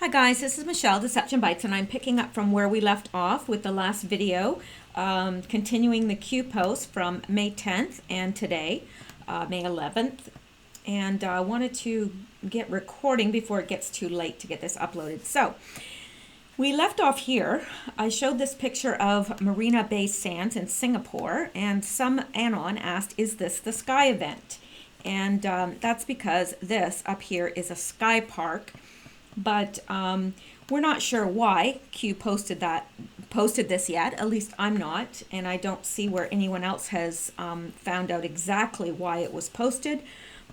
Hi guys, this is Michelle, Deception Bites, and I'm picking up from where we left off with the last video, continuing the Q post from May 10th and today, May 11th. And I wanted to get recording before it gets too late to get this uploaded. So we left off here. I showed this picture of Marina Bay Sands in Singapore, and some anon asked, is this the Sky event? And that's because this up here is a sky park. But we're not sure why Q posted this yet. At least I'm not, and I don't see where anyone else has found out exactly why it was posted.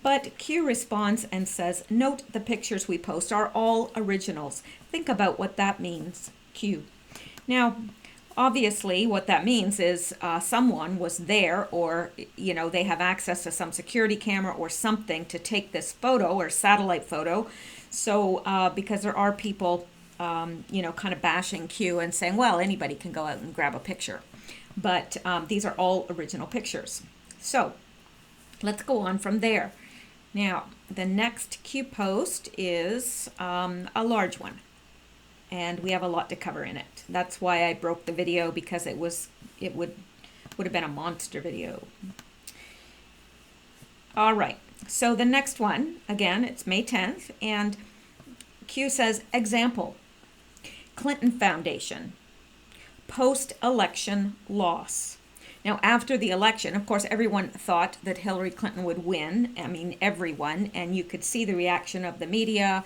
But Q responds and says, note the pictures we post are all originals. Think about what that means, Q. Now, obviously, what that means is someone was there, or they have access to some security camera or something to take this photo or satellite photo. So because there are people, kind of bashing Q and saying, well, anybody can go out and grab a picture. But these are all original pictures. So let's go on from there. Now, the next Q post is a large one. And we have a lot to cover in it. That's why I broke the video, because it would have been a monster video. All right. So the next one, again, it's May 10th, and Q says, example, Clinton Foundation, post-election loss. Now, after the election, of course, everyone thought that Hillary Clinton would win. I mean, everyone, and you could see the reaction of the media,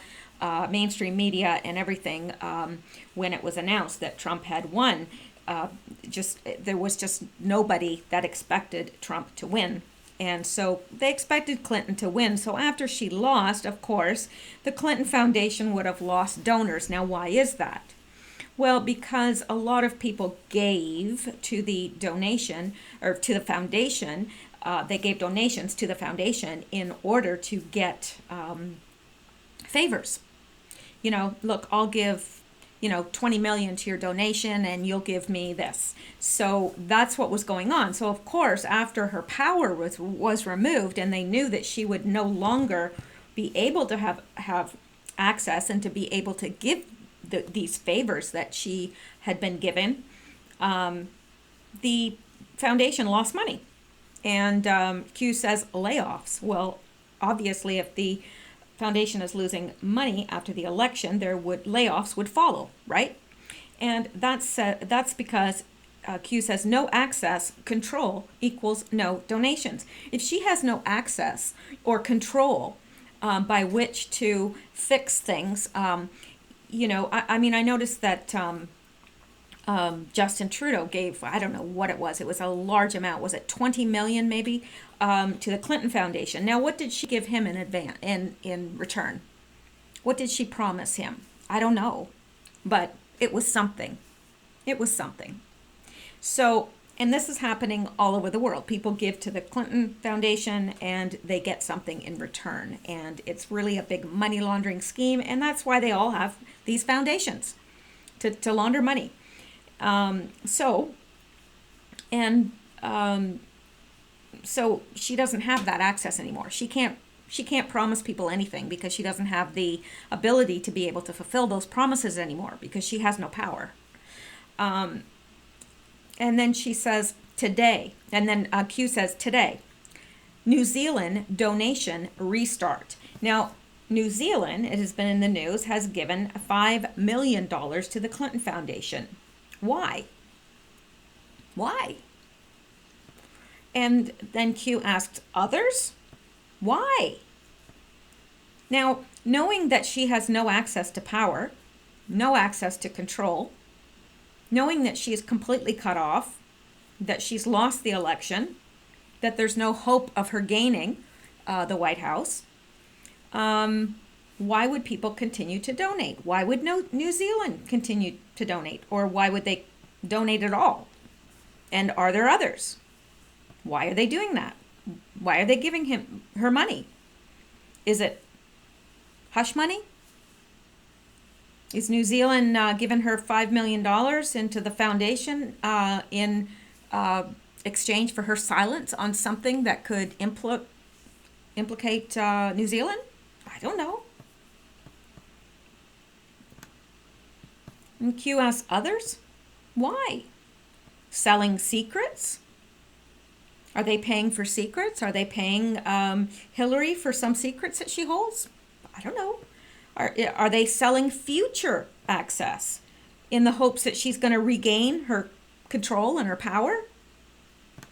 mainstream media and everything when it was announced that Trump had won. There was just nobody that expected Trump to win. And so they expected Clinton to win. So after she lost, of course, the Clinton Foundation would have lost donors. Now, why is that? Well, because a lot of people gave to the donation, or to the foundation. They gave donations to the foundation in order to get favors. Look, I'll give 20 million to your donation and you'll give me this. So that's what was going on. So of course, after her power was removed and they knew that she would no longer be able to have access and to be able to give these favors that she had been given, the foundation lost money. And Q says layoffs. Well, obviously, if the foundation is losing money after the election, layoffs would follow, right? And that's because Q says no access control equals no donations. If she has no access or control by which to fix things, I noticed that Justin Trudeau gave, I don't know what it was a large amount, was it 20 million maybe, to the Clinton Foundation. Now, what did she give him in return? What did she promise him? I don't know, but it was something. So, and this is happening all over the world. People give to the Clinton Foundation and they get something in return. And it's really a big money laundering scheme, and that's why they all have these foundations, to launder money. So she doesn't have that access anymore. She can't promise people anything because she doesn't have the ability to be able to fulfill those promises anymore because she has no power. And then she says today, and then Q says today, New Zealand donation restart. Now, New Zealand, it has been in the news, has given $5 million to the Clinton Foundation. Why? And then Q asked, others? Why? Now, knowing that she has no access to power, no access to control, knowing that she is completely cut off, that she's lost the election, that there's no hope of her gaining the White House, why would people continue to donate? Why would New Zealand continue to donate? Or why would they donate at all? And are there others? Why are they doing that? Why are they giving her money? Is it hush money? Is New Zealand giving her $5 million into the foundation in exchange for her silence on something that could implicate New Zealand? I don't know. And Q asks others, why? Selling secrets? Are they paying for secrets? Are they paying Hillary for some secrets that she holds? I don't know. Are they selling future access in the hopes that she's going to regain her control and her power?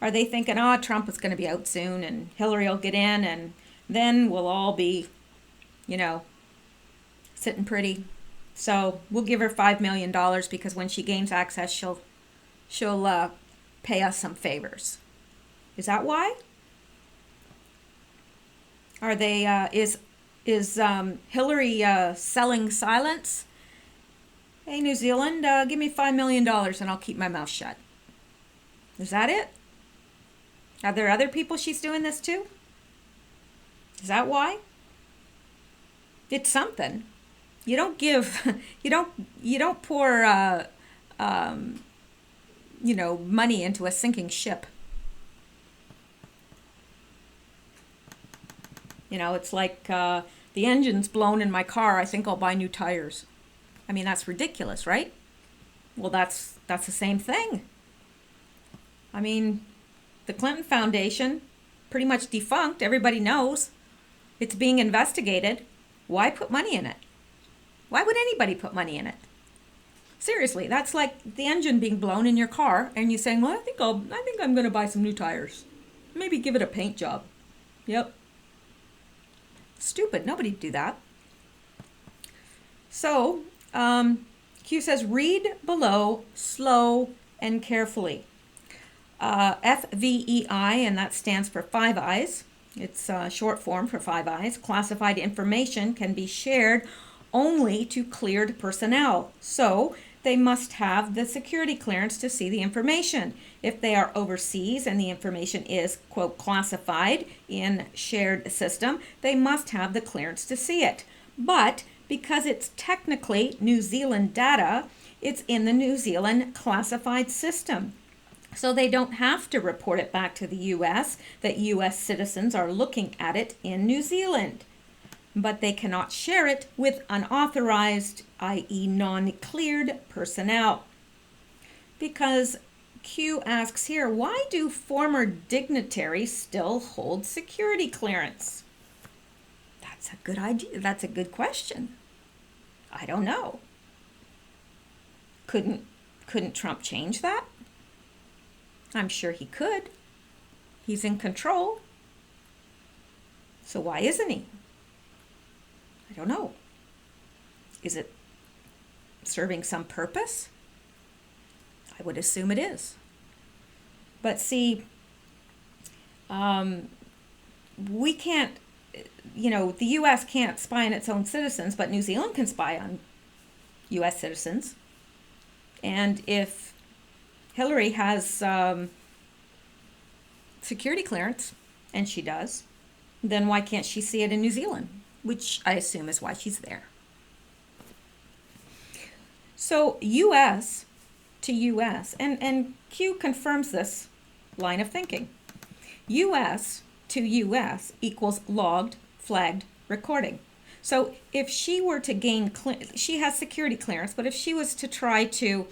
Are they thinking, oh, Trump is going to be out soon and Hillary will get in and then we'll all be, sitting pretty. So we'll give her $5 million because when she gains access, she'll pay us some favors. Is that why? Are they? Is Hillary selling silence? Hey, New Zealand, give me $5 million and I'll keep my mouth shut. Is that it? Are there other people she's doing this to? Is that why? It's something. You don't give. You don't pour. Money into a sinking ship. It's like the engine's blown in my car. I think I'll buy new tires. I mean, that's ridiculous, right? Well, that's the same thing. I mean, the Clinton Foundation, pretty much defunct. Everybody knows. It's being investigated. Why put money in it? Why would anybody put money in it? Seriously, that's like the engine being blown in your car and you saying, well, I think I'm going to buy some new tires. Maybe give it a paint job. Yep. Stupid. Nobody'd do that. So, Q says, read below, slow and carefully. FVEI, and that stands for Five Eyes. It's short form for Five Eyes. Classified information can be shared only to cleared personnel. So they must have the security clearance to see the information. If they are overseas and the information is, quote, classified in shared system, they must have the clearance to see it. But because it's technically New Zealand data, it's in the New Zealand classified system. So they don't have to report it back to the U.S. that U.S. citizens are looking at it in New Zealand. But they cannot share it with unauthorized, i.e. non-cleared personnel. Because Q asks here, why do former dignitaries still hold security clearance? That's a good idea. That's a good question. I don't know. Couldn't Trump change that? I'm sure he could. He's in control. So why isn't he? I don't know. Is it serving some purpose? I would assume it is. But see, we can't, the U.S. can't spy on its own citizens, but New Zealand can spy on U.S. citizens. And if Hillary has security clearance, and she does, then why can't she see it in New Zealand? Which I assume is why she's there. So U.S. to U.S., and Q confirms this line of thinking. U.S. to U.S. equals logged, flagged, recording. So if she were to gain, she has security clearance, but if she was to try to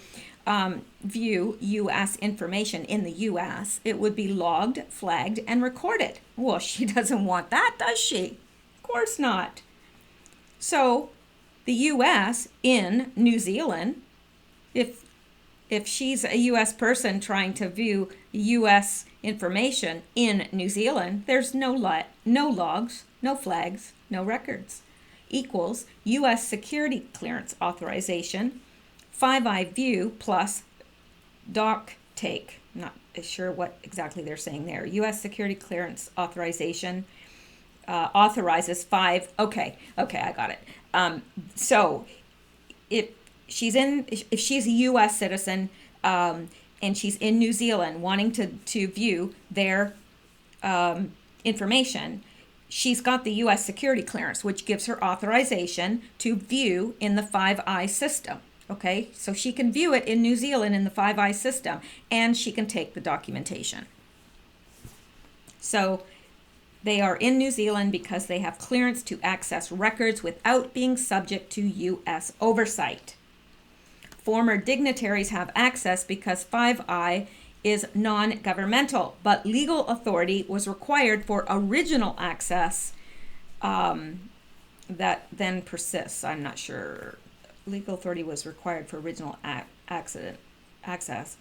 view U.S. information in the U.S., it would be logged, flagged, and recorded. Well, she doesn't want that, does she? Of course not. So the U.S. in New Zealand, if she's a U.S. person trying to view U.S. information in New Zealand, there's no logs, no flags, no records. Equals U.S. security clearance authorization, Five Eye view plus doc take. I'm not sure what exactly they're saying there. U.S. security clearance authorization authorizes five. Okay, I got it. So if she's a U.S. citizen and she's in New Zealand wanting to view their information, she's got the U.S. security clearance, which gives her authorization to view in the Five Eye system. Okay, so she can view it in New Zealand in the Five Eye system, and she can take the documentation. So they are in New Zealand because they have clearance to access records without being subject to U.S. oversight. former dignitaries have access because 5I is non-governmental, but legal authority was required for original access that then persists. I'm not sure. Legal authority was required for original access.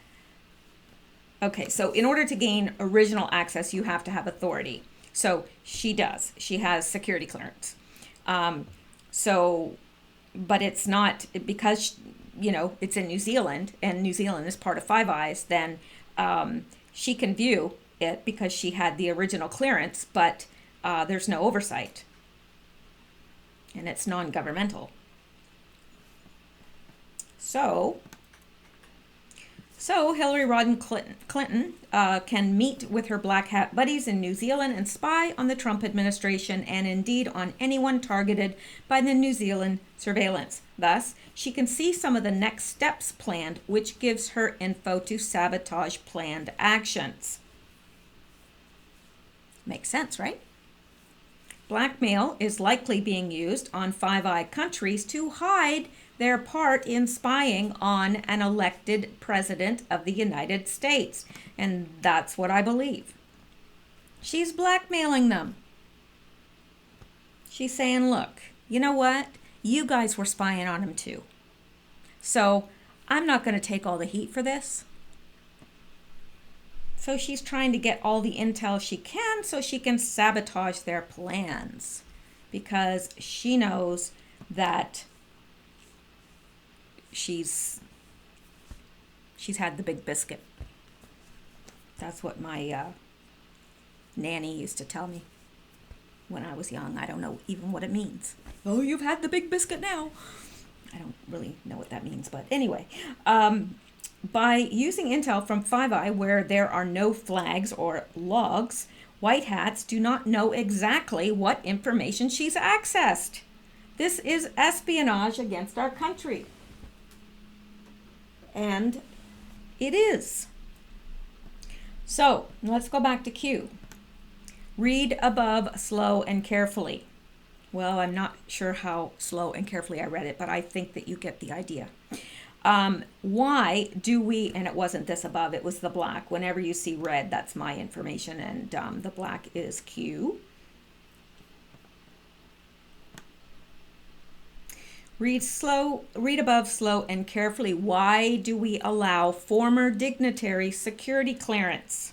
Okay, so in order to gain original access, you have to have authority. So she does. She has security clearance. But it's not, because, it's in New Zealand, and New Zealand is part of Five Eyes, then she can view it because she had the original clearance, but there's no oversight. And it's non-governmental. So Hillary Rodham Clinton can meet with her black hat buddies in New Zealand and spy on the Trump administration and indeed on anyone targeted by the New Zealand surveillance. Thus, she can see some of the next steps planned, which gives her info to sabotage planned actions. Makes sense, right? Blackmail is likely being used on Five Eye countries to hide their part in spying on an elected president of the United States. And that's what I believe. She's blackmailing them. She's saying, look, you know what? You guys were spying on him too. So I'm not going to take all the heat for this. So she's trying to get all the intel she can so she can sabotage their plans, because she knows that she's had the big biscuit. That's what my nanny used to tell me when I was young. I don't know even what it means. Oh, you've had the big biscuit now. I don't really know what that means, but anyway. By using intel from Five Eye where there are no flags or logs, white hats do not know exactly what information she's accessed. This is espionage against our country. And it is. So let's go back to Q. Read above, slow and carefully. Well, I'm not sure how slow and carefully I read it, but I think that you get the idea. Why do we, and it wasn't this above, it was the black. Whenever you see red, that's my information, and the black is Q. Read above, slow and carefully. Why do we allow former dignitary security clearance?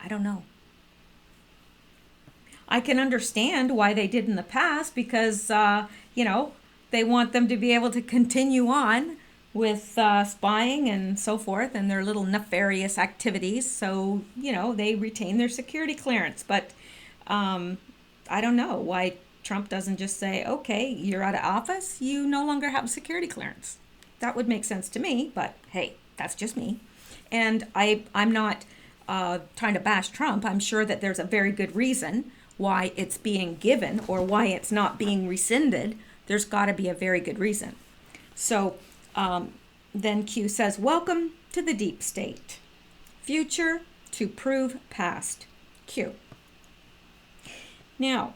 I don't know. I can understand why they did in the past, because, they want them to be able to continue on with spying and so forth and their little nefarious activities. So, they retain their security clearance. But I don't know why Trump doesn't just say, okay, you're out of office, you no longer have security clearance. That would make sense to me, but hey, that's just me. And I'm not trying to bash Trump. I'm sure that there's a very good reason why it's being given or why it's not being rescinded. There's got to be a very good reason. So then Q says, welcome to the deep state. Future to prove past. Q. Now,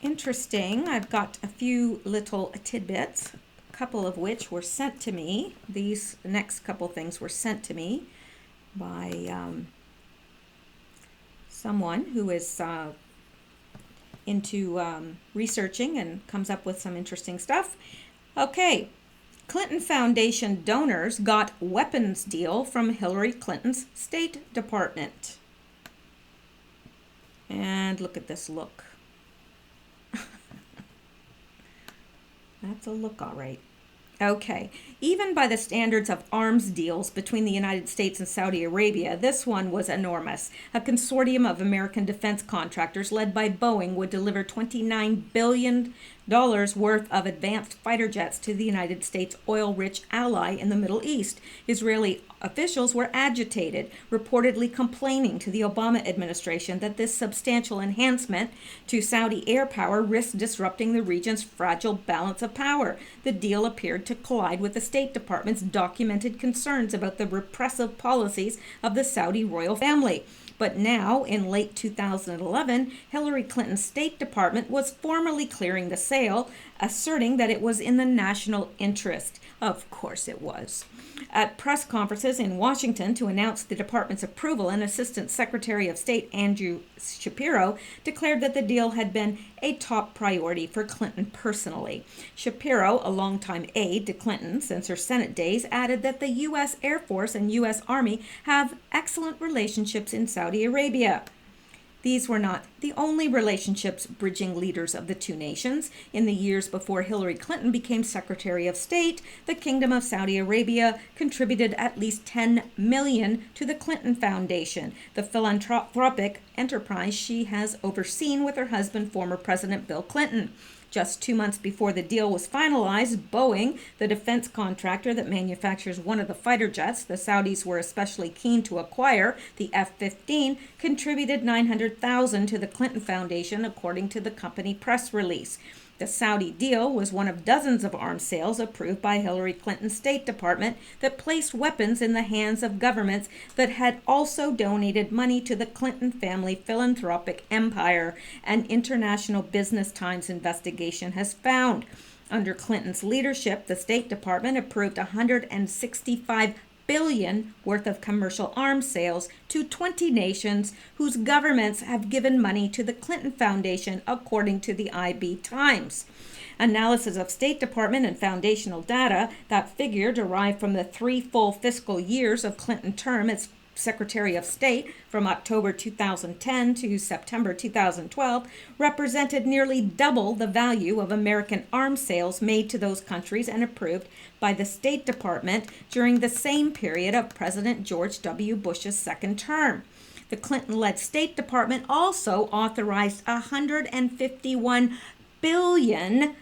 interesting, I've got a few little tidbits, a couple of which were sent to me. These next couple things were sent to me by someone who is into researching and comes up with some interesting stuff. Okay, Clinton Foundation donors got weapons deal from Hillary Clinton's State Department. And look at this look. That's a look, all right. Okay, even by the standards of arms deals between the United States and Saudi Arabia, this one was enormous. A consortium of American defense contractors led by Boeing would deliver $29 billion worth of advanced fighter jets to the United States' oil-rich ally in the Middle East. Israeli officials were agitated, reportedly complaining to the Obama administration that this substantial enhancement to Saudi air power risked disrupting the region's fragile balance of power. The deal appeared to collide with the State Department's documented concerns about the repressive policies of the Saudi royal family. But now, in late 2011, Hillary Clinton's State Department was formally clearing the sale asserting that it was in the national interest. Of course it was. At press conferences in Washington to announce the department's approval, an Assistant Secretary of State Andrew Shapiro declared that the deal had been a top priority for Clinton personally. Shapiro, a longtime aide to Clinton since her Senate days, added that the U.S. Air Force and U.S. Army have excellent relationships in Saudi Arabia. These were not the only relationships bridging leaders of the two nations. In the years before Hillary Clinton became Secretary of State, the Kingdom of Saudi Arabia contributed at least $10 million to the Clinton Foundation, the philanthropic enterprise she has overseen with her husband, former President Bill Clinton. Just 2 months before the deal was finalized, Boeing, the defense contractor that manufactures one of the fighter jets the Saudis were especially keen to acquire, the F-15, contributed $900,000 to the Clinton Foundation, according to the company press release. The Saudi deal was one of dozens of arms sales approved by Hillary Clinton's State Department that placed weapons in the hands of governments that had also donated money to the Clinton family philanthropic empire, an International Business Times investigation has found. Under Clinton's leadership, the State Department approved $165 billion worth of commercial arms sales to 20 nations whose governments have given money to the Clinton Foundation, according to the IB Times. Analysis of State Department and foundational data, that figure derived from the 3 full fiscal years of Clinton term as Secretary of State from October 2010 to September 2012, represented nearly double the value of American arms sales made to those countries and approved by the State Department during the same period of President George W. Bush's second term. The Clinton-led State Department also authorized $151 billion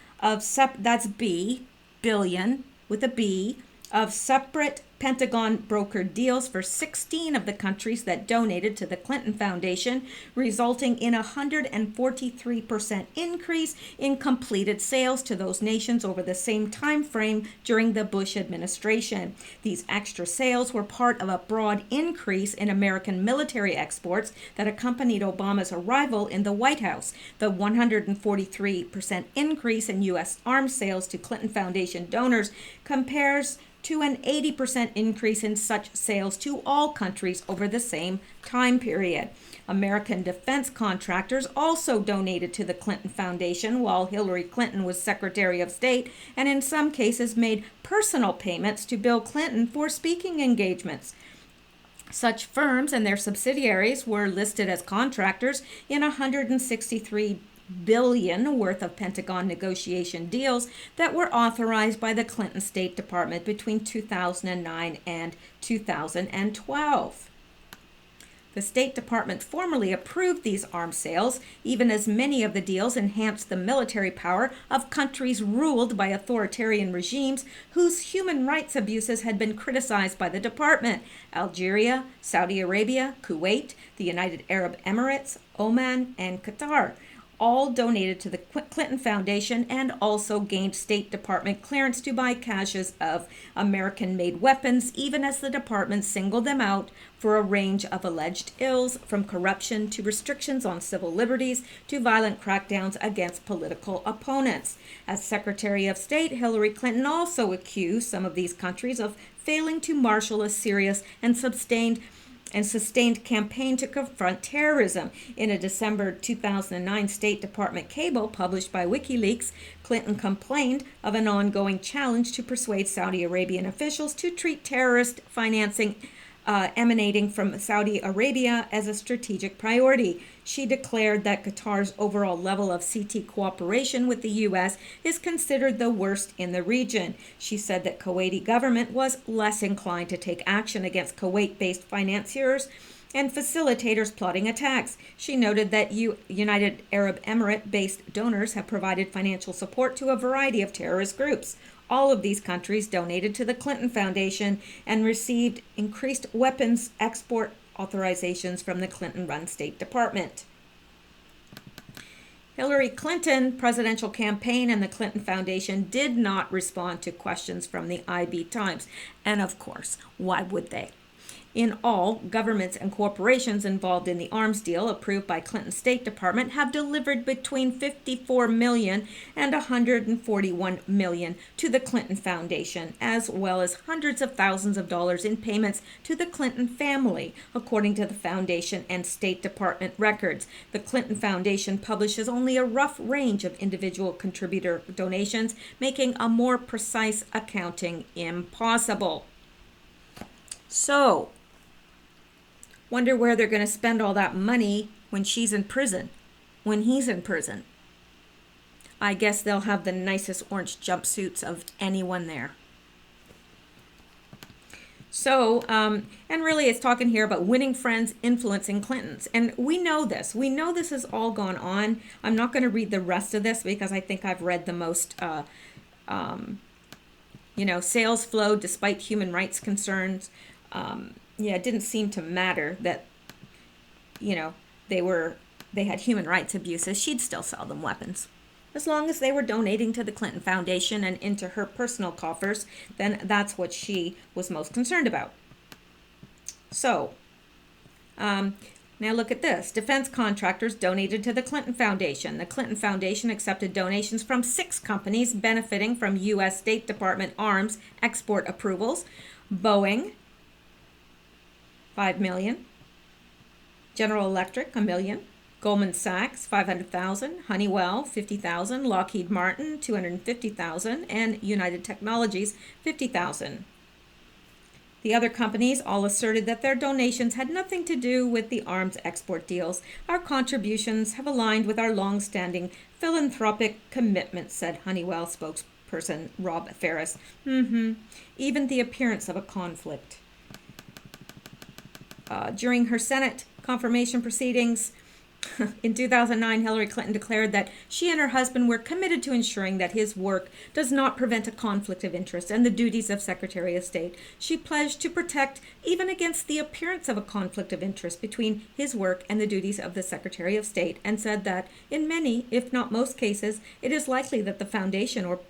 billion with a B, of separate Pentagon-brokered deals for 16 of the countries that donated to the Clinton Foundation, resulting in a 143% increase in completed sales to those nations over the same time frame during the Bush administration. These extra sales were part of a broad increase in American military exports that accompanied Obama's arrival in the White House. The 143% increase in U.S. arms sales to Clinton Foundation donors compares to an 80% increase in such sales to all countries over the same time period. American defense contractors also donated to the Clinton Foundation while Hillary Clinton was Secretary of State, and in some cases made personal payments to Bill Clinton for speaking engagements. Such firms and their subsidiaries were listed as contractors in $163 billion worth of Pentagon negotiation deals that were authorized by the Clinton State Department between 2009 and 2012. The State Department formally approved these arms sales, even as many of the deals enhanced the military power of countries ruled by authoritarian regimes whose human rights abuses had been criticized by the department: Algeria, Saudi Arabia, Kuwait, the United Arab Emirates, Oman, and Qatar. All donated to the Clinton Foundation and also gained State Department clearance to buy caches of American-made weapons, even as the department singled them out for a range of alleged ills, from corruption to restrictions on civil liberties to violent crackdowns against political opponents. As Secretary of State, Hillary Clinton also accused some of these countries of failing to marshal a serious and sustained campaign to confront terrorism. In a December 2009 State Department cable published by WikiLeaks, Clinton complained of an ongoing challenge to persuade Saudi Arabian officials to treat terrorist financing emanating from Saudi Arabia as a strategic priority. She declared that Qatar's overall level of CT cooperation with the U.S. is considered the worst in the region. She said that Kuwaiti government was less inclined to take action against Kuwait-based financiers and facilitators plotting attacks. She noted that United Arab Emirate-based donors have provided financial support to a variety of terrorist groups. All of these countries donated to the Clinton Foundation and received increased weapons export authorizations from the Clinton-run State Department. Hillary Clinton presidential campaign and the Clinton Foundation did not respond to questions from the IB Times. And of course, why would they? In all, governments and corporations involved in the arms deal approved by Clinton's State Department have delivered between $54 million and $141 million to the Clinton Foundation, as well as hundreds of thousands of dollars in payments to the Clinton family, according to the Foundation and State Department records. The Clinton Foundation publishes only a rough range of individual contributor donations, making a more precise accounting impossible. So, wonder where they're going to spend all that money when she's in prison, when he's in prison. I guess they'll have the nicest orange jumpsuits of anyone there. So, and really it's talking here about winning friends influencing Clintons. And we know this. We know this has all gone on. I'm not going to read the rest of this because I think I've read the most, sales flowed despite human rights concerns. It didn't seem to matter that, they had human rights abuses. She'd still sell them weapons. As long as they were donating to the Clinton Foundation and into her personal coffers, then that's what she was most concerned about. So, now look at this. Defense contractors donated to the Clinton Foundation. The Clinton Foundation accepted donations from 6 companies benefiting from U.S. State Department arms export approvals. Boeing, $5 million. General Electric, $1 million. Goldman Sachs, $500,000. Honeywell, $50,000. Lockheed Martin, $250,000. And United Technologies, $50,000. The other companies all asserted that their donations had nothing to do with the arms export deals. Our contributions have aligned with our long-standing philanthropic commitments, said Honeywell spokesperson Rob Ferris. Even the appearance of a conflict. During her Senate confirmation proceedings in 2009, Hillary Clinton declared that she and her husband were committed to ensuring that his work does not prevent a conflict of interest and the duties of Secretary of State. She pledged to protect even against the appearance of a conflict of interest between his work and the duties of the Secretary of State, and said that in many, if not most cases, it is likely that the foundation or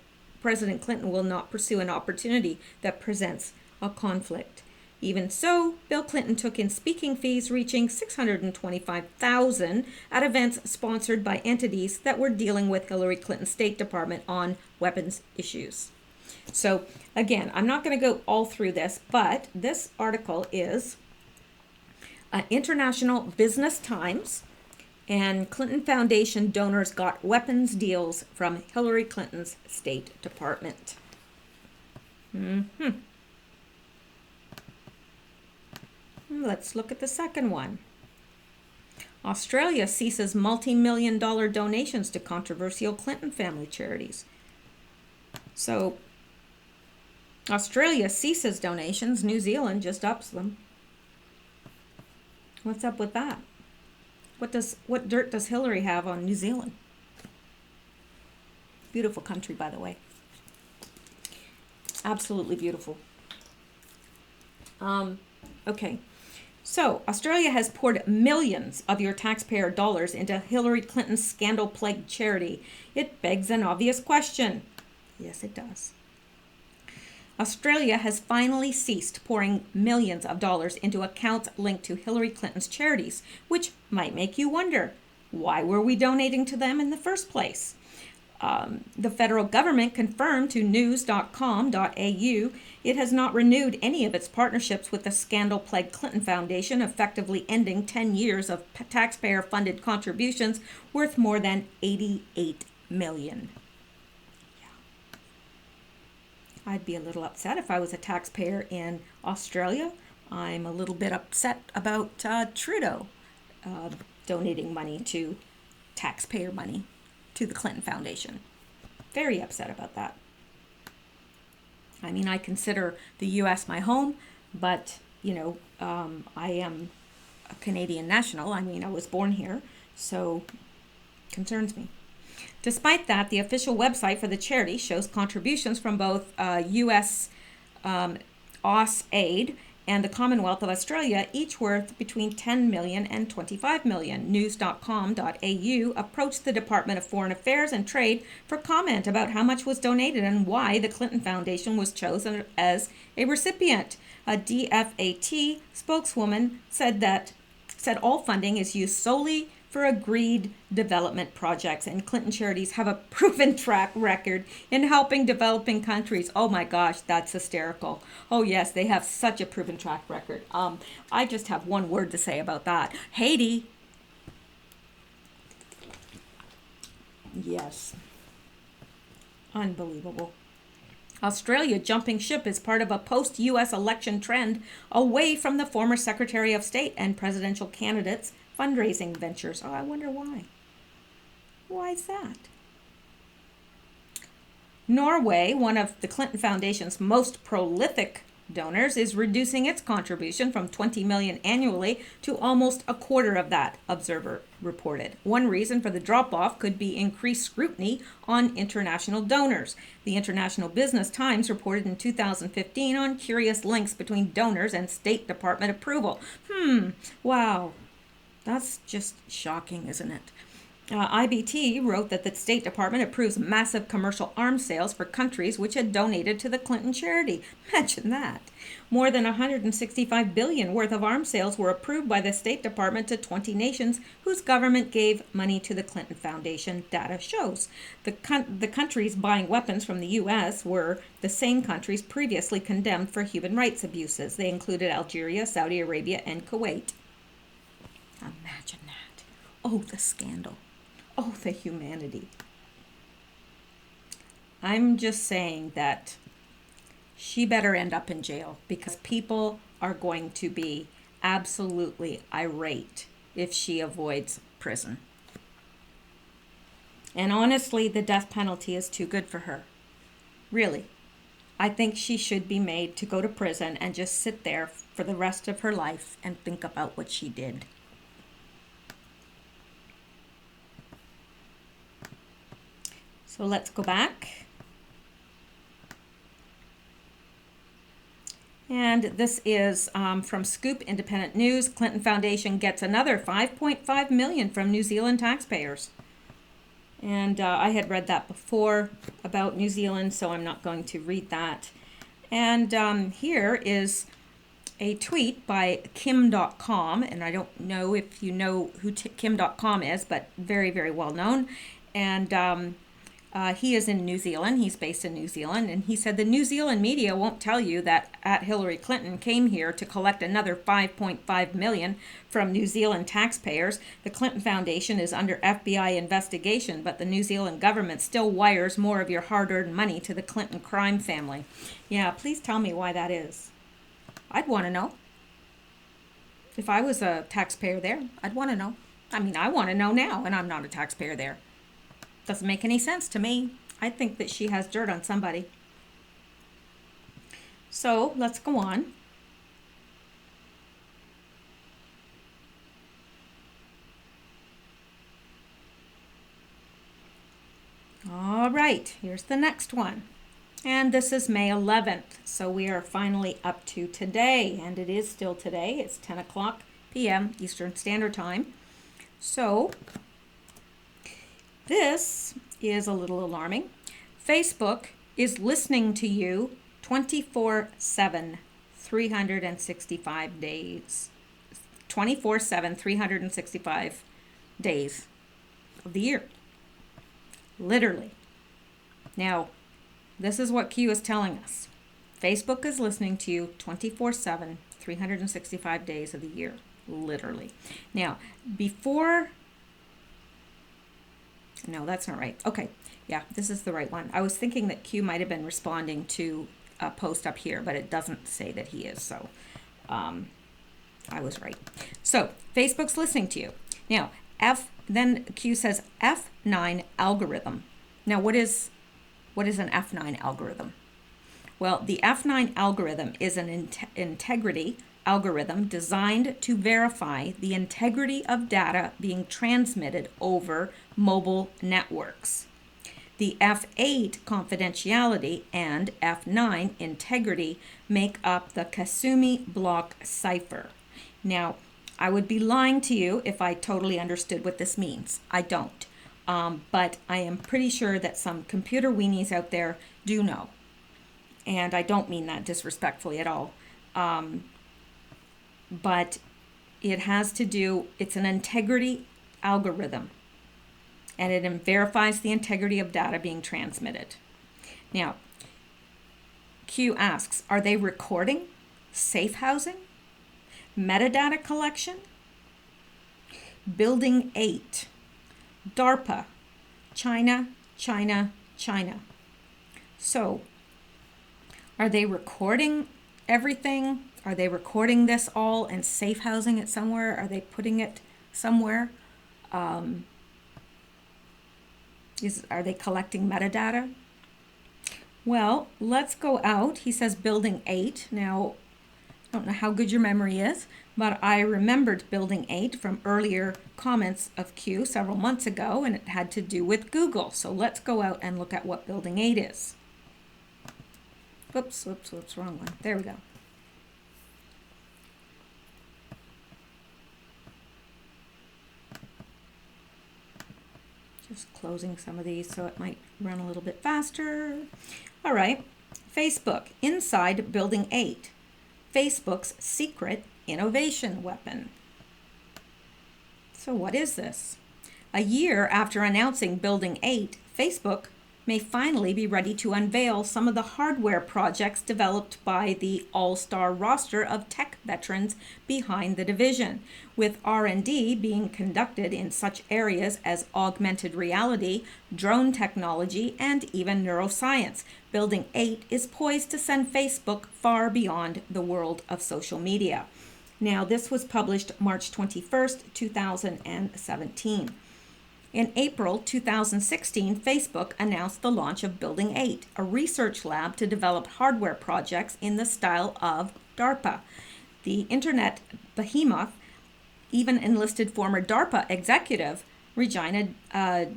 President Clinton will not pursue an opportunity that presents a conflict. Even so, Bill Clinton took in speaking fees reaching $625,000 at events sponsored by entities that were dealing with Hillary Clinton's State Department on weapons issues. So again, I'm not going to go all through this, but this article is International Business Times, and Clinton Foundation donors got weapons deals from Hillary Clinton's State Department. Let's look at the second one. Australia ceases multi-million-dollar donations to controversial Clinton family charities. So, Australia ceases donations. New Zealand just ups them. What's up with that? What dirt does Hillary have on New Zealand? Beautiful country, by the way. Absolutely beautiful. Okay. So, Australia has poured millions of your taxpayer dollars into Hillary Clinton's scandal-plagued charity. It begs an obvious question. Yes, it does. Australia has finally ceased pouring millions of dollars into accounts linked to Hillary Clinton's charities, which might make you wonder, why were we donating to them in the first place? The federal government confirmed to news.com.au it has not renewed any of its partnerships with the scandal-plagued Clinton Foundation, effectively ending 10 years of taxpayer-funded contributions worth more than $88 million. I'd be a little upset if I was a taxpayer in Australia. I'm a little bit upset about Trudeau donating money to taxpayer money to the Clinton Foundation. Very upset about that. I mean, I consider the U.S. my home, but, I am a Canadian national. I mean, I was born here, so concerns me. Despite that, the official website for the charity shows contributions from both U.S. AUSAID and the Commonwealth of Australia, each worth between 10 million and 25 million. News.com.au approached the Department of Foreign Affairs and Trade for comment about how much was donated and why the Clinton Foundation was chosen as a recipient. A DFAT spokeswoman said all funding is used solely for agreed development projects, and Clinton charities have a proven track record in helping developing countries. Oh my gosh, that's hysterical. Oh yes, they have such a proven track record. I just have one word to say about that. Haiti. Yes. Unbelievable. Australia jumping ship is part of a post-U.S. election trend away from the former Secretary of State and presidential candidates' fundraising ventures. Oh, I wonder why. Why is that? Norway, one of the Clinton Foundation's most prolific donors, is reducing its contribution from 20 million annually to almost a quarter of that, Observer reported. One reason for the drop-off could be increased scrutiny on international donors. The International Business Times reported in 2015 on curious links between donors and State Department approval. Wow. That's just shocking, isn't it? IBT wrote that the State Department approves massive commercial arms sales for countries which had donated to the Clinton charity. Imagine that. More than $165 billion worth of arms sales were approved by the State Department to 20 nations whose government gave money to the Clinton Foundation, data shows. The countries buying weapons from the U.S. were the same countries previously condemned for human rights abuses. They included Algeria, Saudi Arabia, and Kuwait. Imagine that. Oh, the scandal. Oh, the humanity. I'm just saying that she better end up in jail because people are going to be absolutely irate if she avoids prison. And honestly, the death penalty is too good for her. Really. I think she should be made to go to prison and just sit there for the rest of her life and think about what she did. So let's go back. And this is from Scoop Independent News. Clinton Foundation gets another $5.5 million from New Zealand taxpayers. And I had read that before about New Zealand, so I'm not going to read that. And here is a tweet by Kim.com. And I don't know if you know who Kim.com is, but very, very well known. And he is in New Zealand. He's based in New Zealand. And he said the New Zealand media won't tell you that Hillary Clinton came here to collect another $5.5 million from New Zealand taxpayers. The Clinton Foundation is under FBI investigation, but the New Zealand government still wires more of your hard-earned money to the Clinton crime family. Yeah, please tell me why that is. I'd want to know. If I was a taxpayer there, I'd want to know. I mean, I want to know now, and I'm not a taxpayer there. Doesn't make any sense to me. I think that she has dirt on somebody. So let's go on. All right, here's the next one. And this is May 11th. So we are finally up to today. And it is still today. It's 10 o'clock p.m. Eastern Standard Time. So this is a little alarming. Facebook is listening to you 24/7, 365 days. 24/7, 365 days of the year. Literally. Now, this is what Q is telling us. Facebook is listening to you 24/7, 365 days of the year. Literally. Now, before... No, that's not right. Okay. Yeah, this is the right one. I was thinking that Q might have been responding to a post up here, but it doesn't say that he is. So I was right. So Facebook's listening to you. Now, then Q says F9 algorithm. Now, what is an F9 algorithm? Well, the F9 algorithm is an integrity algorithm designed to verify the integrity of data being transmitted over mobile networks. The The F8 confidentiality and F9 integrity make up the Kasumi block cipher. Now, I would be lying to you if I totally understood what this means. I don't. But I am pretty sure that some computer weenies out there do know. And I don't mean that disrespectfully at all. But it has to do, it's an integrity algorithm. And it verifies the integrity of data being transmitted. Now, Q asks, are they recording, safe housing, metadata collection, building 8, DARPA, China, China, China. So, are they recording everything? Are they recording this all and safe housing it somewhere? Are they putting it somewhere? Are they collecting metadata? Well, let's go out. He says building 8. Now, I don't know how good your memory is, but I remembered building 8 from earlier comments of Q several months ago, and it had to do with Google. So let's go out and look at what building 8 is. Whoops, wrong one. There we go. Just closing some of these so it might run a little bit faster. All right, Facebook, inside building 8. Facebook's secret innovation weapon. So what is this? A year after announcing building 8, Facebook may finally be ready to unveil some of the hardware projects developed by the all-star roster of tech veterans behind the division, with R&D being conducted in such areas as augmented reality, drone technology, and even neuroscience. Building 8 is poised to send Facebook far beyond the world of social media. Now, this was published March 21st, 2017. In April 2016, Facebook announced the launch of Building 8, a research lab to develop hardware projects in the style of DARPA. The internet behemoth even enlisted former DARPA executive Regina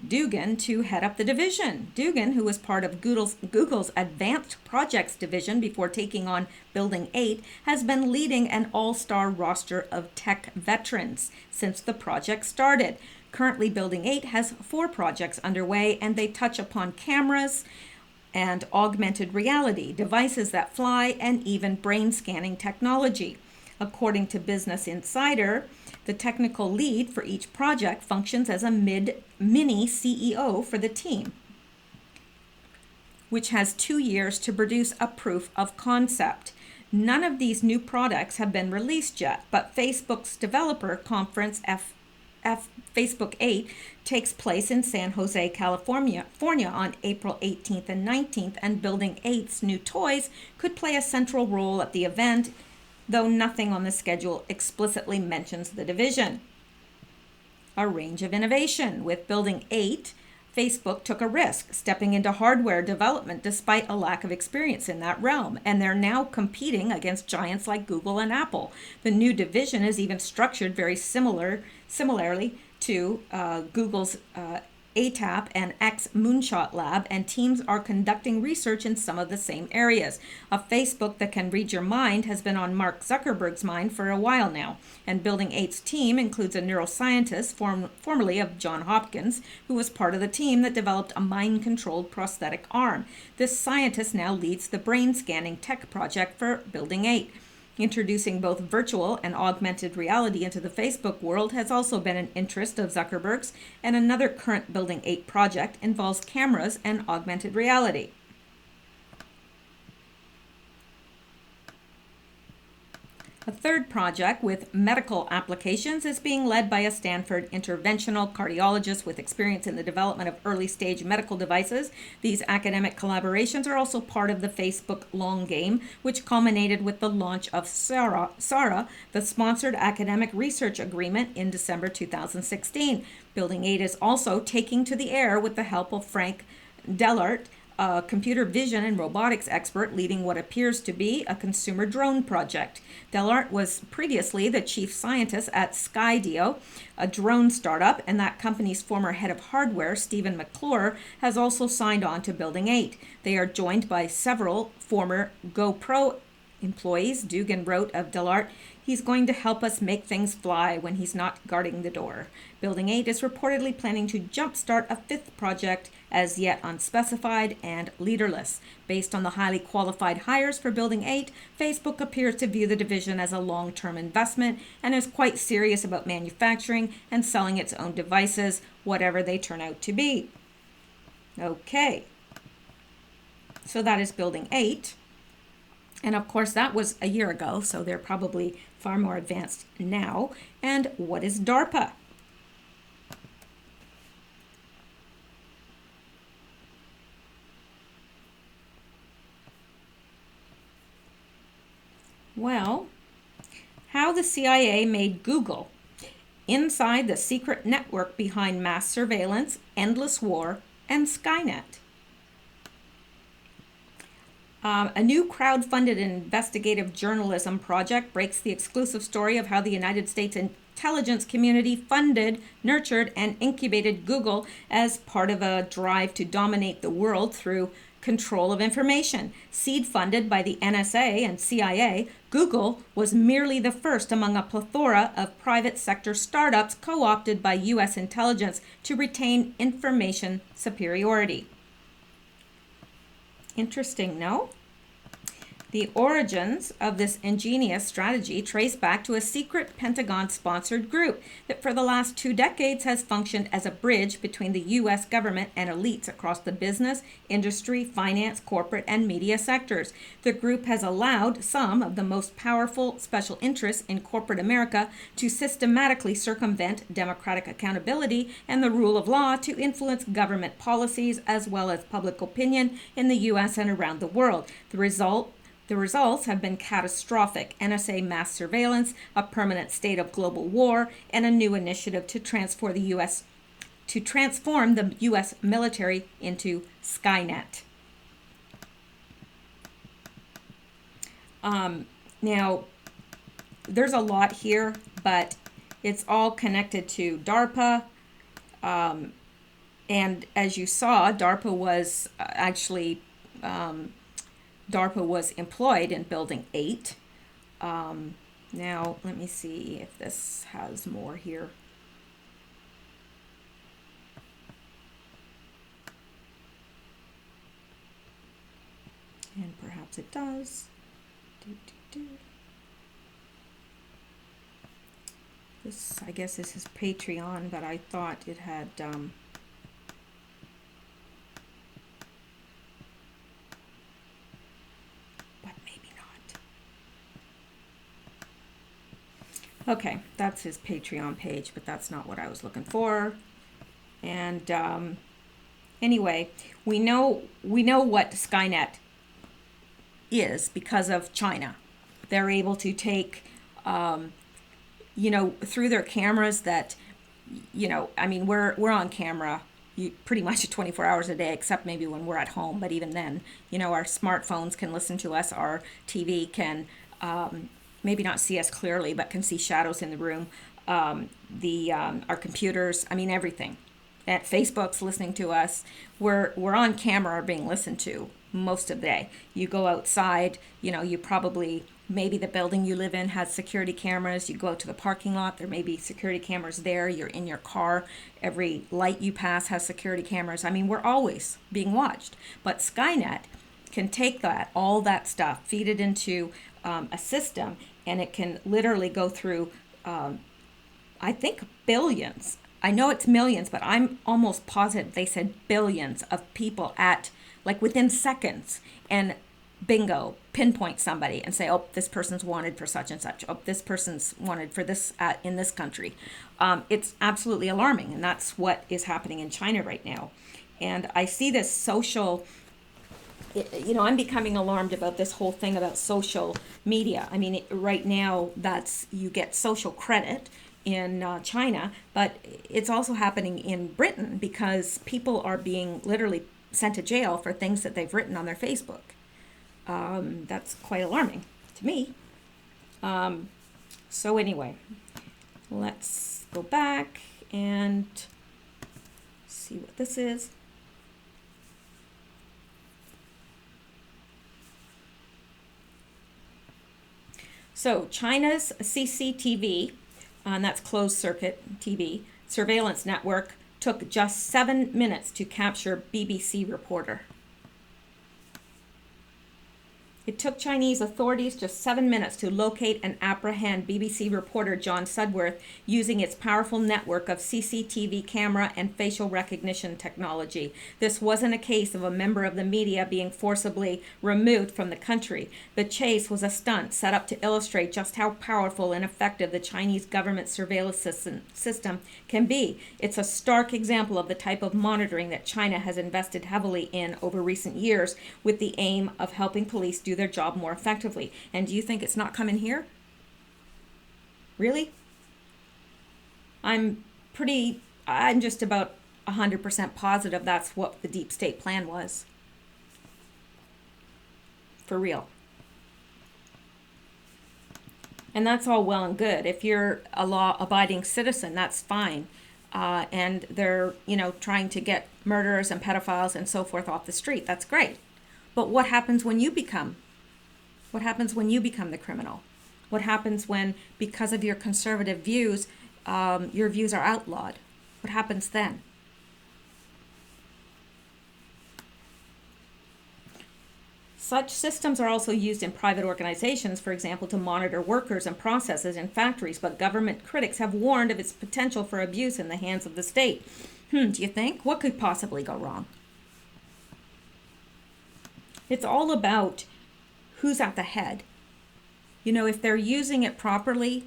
Dugan to head up the division. Dugan, who was part of Google's Advanced Projects division before taking on Building 8, has been leading an all-star roster of tech veterans since the project started. Currently, Building 8 has 4 projects underway, and they touch upon cameras and augmented reality, devices that fly, and even brain scanning technology. According to Business Insider, the technical lead for each project functions as a mini CEO for the team, which has 2 years to produce a proof of concept. None of these new products have been released yet, but Facebook's developer conference, Facebook 8, takes place in San Jose, California on April 18th and 19th, and Building 8's new toys could play a central role at the event, though nothing on the schedule explicitly mentions the division. A range of innovation. With Building 8, Facebook took a risk, stepping into hardware development despite a lack of experience in that realm, and they're now competing against giants like Google and Apple. The new division is even structured very similarly to Google's ATAP and X Moonshot Lab, and teams are conducting research in some of the same areas. A Facebook that can read your mind has been on Mark Zuckerberg's mind for a while now, and Building 8's team includes a neuroscientist formerly of Johns Hopkins, who was part of the team that developed a mind-controlled prosthetic arm. This scientist now leads the brain scanning tech project for Building 8. Introducing both virtual and augmented reality into the Facebook world has also been an interest of Zuckerberg's, and another current Building 8 project involves cameras and augmented reality. A third project with medical applications is being led by a Stanford interventional cardiologist with experience in the development of early-stage medical devices. These academic collaborations are also part of the Facebook long game, which culminated with the launch of SARA, the Sponsored Academic Research Agreement, in December 2016. Building 8 is also taking to the air with the help of Frank Dellert, a computer vision and robotics expert leading what appears to be a consumer drone project. Delart was previously the chief scientist at Skydio, a drone startup, and that company's former head of hardware, Stephen McClure, has also signed on to Building 8. They are joined by several former GoPro employees. Dugan wrote of Delart, "He's going to help us make things fly when he's not guarding the door." Building 8 is reportedly planning to jumpstart a fifth project, as yet unspecified and leaderless. Based on the highly qualified hires for Building 8, Facebook appears to view the division as a long-term investment and is quite serious about manufacturing and selling its own devices, whatever they turn out to be. Okay, so that is Building 8. And of course, that was a year ago, so they're probably far more advanced now. And what is DARPA? Well, how the CIA made Google inside the secret network behind mass surveillance, endless war, and Skynet. A new crowd-funded investigative journalism project breaks the exclusive story of how the United States intelligence community funded, nurtured, and incubated Google as part of a drive to dominate the world through control of information. Seed-funded by the NSA and CIA, Google was merely the first among a plethora of private sector startups co-opted by U.S. intelligence to retain information superiority. Interesting, no? The origins of this ingenious strategy trace back to a secret Pentagon-sponsored group that for the last 2 decades has functioned as a bridge between the U.S. government and elites across the business, industry, finance, corporate, and media sectors. The group has allowed some of the most powerful special interests in corporate America to systematically circumvent democratic accountability and the rule of law to influence government policies as well as public opinion in the U.S. and around the world. The results have been catastrophic: NSA mass surveillance, a permanent state of global war, and a new initiative to transform the U.S. military into Skynet. Now, there's a lot here, but it's all connected to DARPA. And as you saw, DARPA was employed in Building 8. Now, let me see if this has more here. And perhaps it does. This, I guess this is Patreon, but I thought it had... Okay, that's his Patreon page, but that's not what I was looking for. And anyway, we know what Skynet is because of China. They're able to take, through their cameras that, we're on camera pretty much 24 hours a day, except maybe when we're at home. But even then, our smartphones can listen to us. Our TV can... maybe not see us clearly, but can see shadows in the room. Our computers, everything. At Facebook's listening to us. We're on camera or being listened to most of the day. You go outside, you probably, maybe the building you live in has security cameras. You go out to the parking lot, there may be security cameras there. You're in your car. Every light you pass has security cameras. We're always being watched. But Skynet can take all that stuff, feed it into a system, and it can literally go through, I think, billions. I know it's millions, but I'm almost positive they said billions of people within seconds, and bingo, pinpoint somebody and say, oh, this person's wanted for such and such. Oh, this person's wanted for this in this country. It's absolutely alarming, and that's what is happening in China right now. And I see this social... I'm becoming alarmed about this whole thing about social media. Right now, you get social credit in China, but it's also happening in Britain because people are being literally sent to jail for things that they've written on their Facebook. That's quite alarming to me. So anyway, let's go back and see what this is. So China's CCTV, and that's closed circuit TV, surveillance network took just 7 minutes to capture BBC reporter. It took Chinese authorities just 7 minutes to locate and apprehend BBC reporter John Sudworth using its powerful network of CCTV camera and facial recognition technology. This wasn't a case of a member of the media being forcibly removed from the country. The chase was a stunt set up to illustrate just how powerful and effective the Chinese government surveillance system can be. It's a stark example of the type of monitoring that China has invested heavily in over recent years with the aim of helping police do their job more effectively. And do you think it's not coming here? Really? I'm just about 100% positive that's what the deep state plan was. For real. And that's all well and good. If you're a law-abiding citizen, that's fine. And they're, trying to get murderers and pedophiles and so forth off the street. That's great. But what happens when you become? What happens when you become the criminal? What happens when, because of your conservative views, your views are outlawed? What happens then? Such systems are also used in private organizations, for example, to monitor workers and processes in factories, but government critics have warned of its potential for abuse in the hands of the state. Do you think? What could possibly go wrong? It's all about who's at the head. If they're using it properly,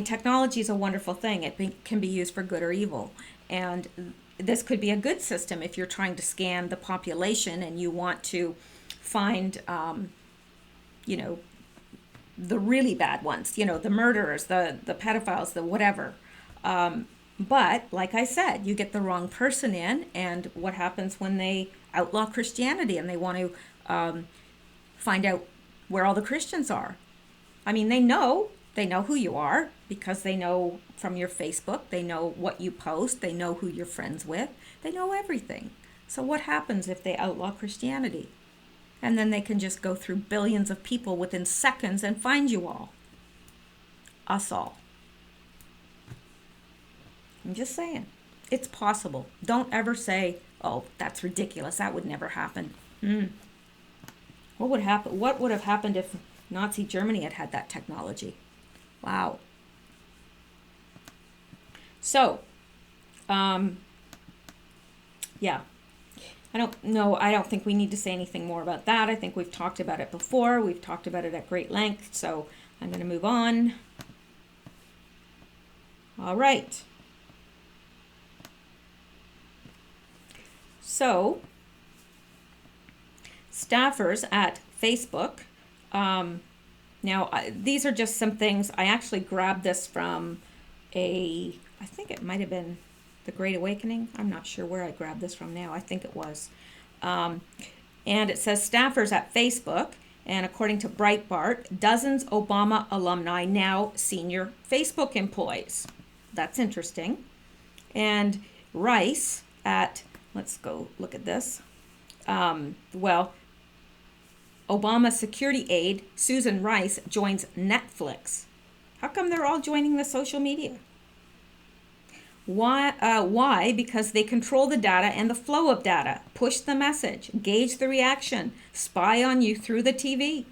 technology is a wonderful thing. It can be used for good or evil. And this could be a good system if you're trying to scan the population and you want to find, the really bad ones, the murderers, the pedophiles, the whatever. But like I said, you get the wrong person in, and what happens when they outlaw Christianity and they want to find out where all the Christians are? They know who you are because they know from your Facebook, they know what you post, they know who you're friends with, they know everything. So what happens if they outlaw Christianity? And then they can just go through billions of people within seconds and find you all. Us all. I'm just saying, it's possible. Don't ever say, oh, that's ridiculous, that would never happen. What would happen? What would have happened if Nazi Germany had had that technology? Wow. So, yeah. I don't think we need to say anything more about that. I think we've talked about it before. We've talked about it at great length. So I'm going to move on. All right. So staffers at Facebook. These are just some things. I actually grabbed this from I think it might have been The Great Awakening. I'm not sure where I grabbed this from now. I think it was. And it says staffers at Facebook, and according to Breitbart, dozens Obama alumni now senior Facebook employees. That's interesting. And Rice at, let's go look at this. Obama security aide Susan Rice joins Netflix. How come they're all joining the social media? Why? Because they control the data and the flow of data, push the message, gauge the reaction, spy on you through the TV.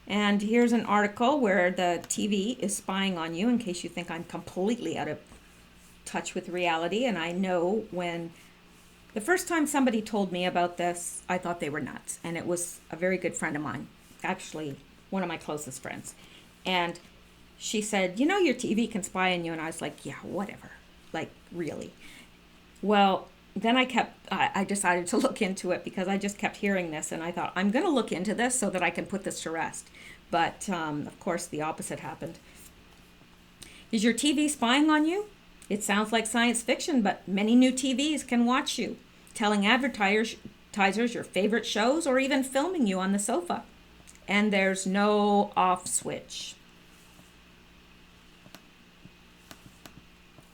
And here's an article where the TV is spying on you, in case you think I'm completely out of touch with reality. And I know when the first time somebody told me about this, I thought they were nuts. And it was a very good friend of mine, actually one of my closest friends. And she said, your TV can spy on you. And I was like, yeah, whatever. Like, really? Well, then I decided to look into it because I just kept hearing this. And I thought, I'm going to look into this so that I can put this to rest. But, of course, the opposite happened. Is your TV spying on you? It sounds like science fiction, but many new TVs can watch you. telling advertisers your favorite shows, or even filming you on the sofa. And there's no off switch.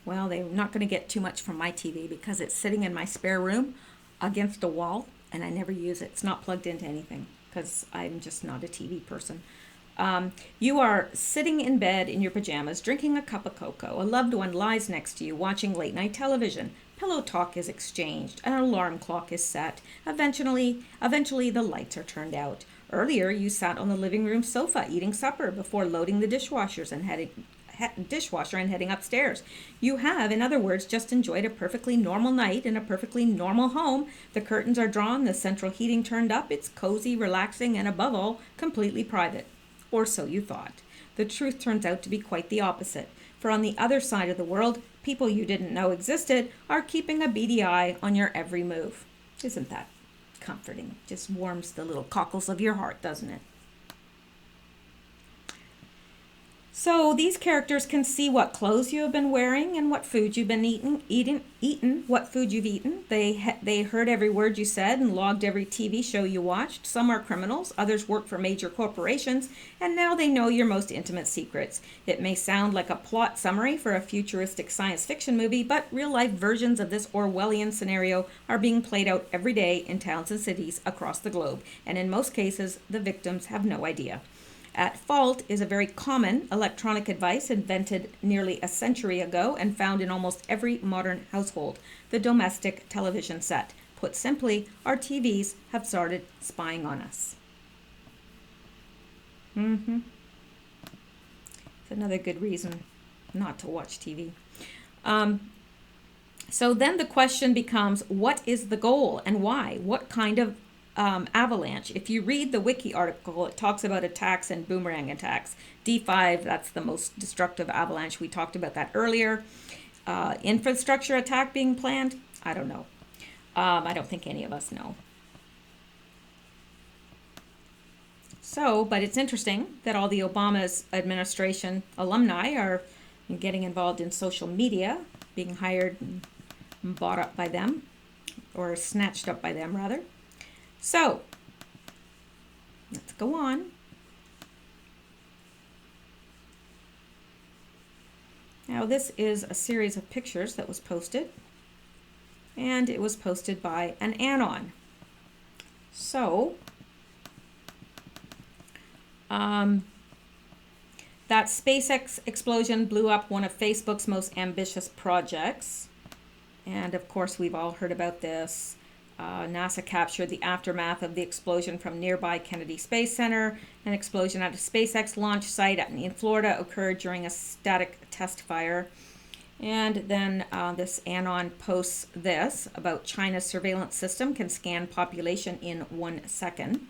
Well, they're not going to get too much from my TV because it's sitting in my spare room against a wall, and I never use it. It's not plugged into anything because I'm just not a TV person. You are sitting in bed in your pajamas, drinking a cup of cocoa. A loved one lies next to you, watching late night television. Pillow talk is exchanged. An alarm clock is set. Eventually, the lights are turned out. Earlier, you sat on the living room sofa eating supper before loading the dishwasher and heading upstairs. You have, in other words, just enjoyed a perfectly normal night in a perfectly normal home. The curtains are drawn, the central heating turned up. It's cozy, relaxing, and above all, completely private. Or so you thought. The truth turns out to be quite the opposite. For on the other side of the world, people you didn't know existed are keeping a beady eye on your every move. Isn't that comforting? Just warms the little cockles of your heart, doesn't it? So these characters can see what clothes you have been wearing and what food you've been eaten, what food you've eaten. They heard every word you said and logged every TV show you watched. Some are criminals, others work for major corporations, and now they know your most intimate secrets. It may sound like a plot summary for a futuristic science fiction movie, but real-life versions of this Orwellian scenario are being played out every day in towns and cities across the globe, and in most cases, the victims have no idea. At fault is a very common electronic device invented nearly a century ago and found in almost every modern household, the domestic television set. Put simply, our TVs have started spying on us. It's another good reason not to watch TV. So then the question becomes, what is the goal and why? What kind of avalanche? If you read the wiki article, it talks about attacks and boomerang attacks. D5, that's the most destructive avalanche. We talked about that earlier. Infrastructure attack being planned? I don't know. I don't think any of us know. So, but it's interesting that all the Obama's administration alumni are getting involved in social media, being hired and bought up by them, or snatched up by them, rather. So, let's go on. Now, this is a series of pictures that was posted, and it was posted by an anon. So, that SpaceX explosion blew up one of Facebook's most ambitious projects. And of course, we've all heard about this. NASA captured the aftermath of the explosion from nearby Kennedy Space Center. An explosion at a SpaceX launch site in Florida occurred during a static test fire. And then this anon posts this about China's surveillance system can scan population in 1 second.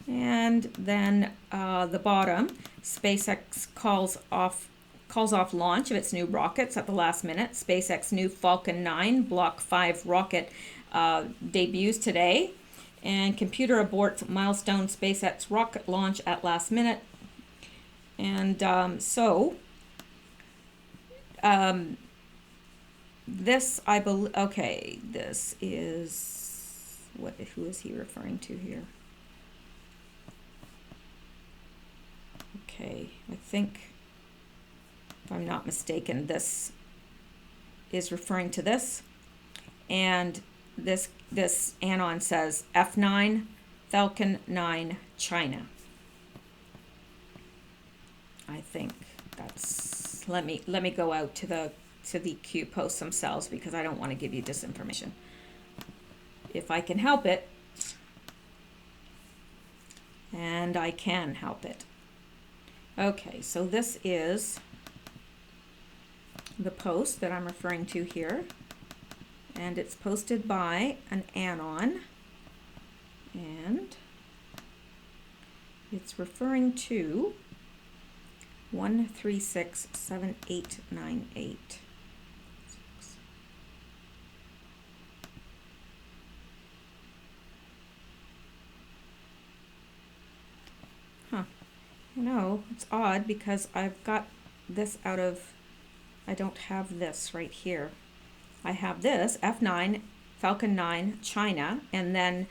And then the bottom, SpaceX calls off launch of its new rockets at the last minute. SpaceX new Falcon 9 Block 5 rocket debuts today. And computer aborts milestone SpaceX rocket launch at last minute. And this, I believe, okay, this is, who is he referring to here? Okay, I think, if I'm not mistaken, this is referring to this. And this anon says F9 Falcon 9 China. I think that's, let me go out to the Q posts themselves because I don't want to give you disinformation. If I can help it, and I can help it. Okay, so this is the post that I'm referring to here, and it's posted by an anon, and it's referring to 1367898. No, it's odd because I've got this out of, I don't have this right here. I have this, F9, Falcon 9, China, and then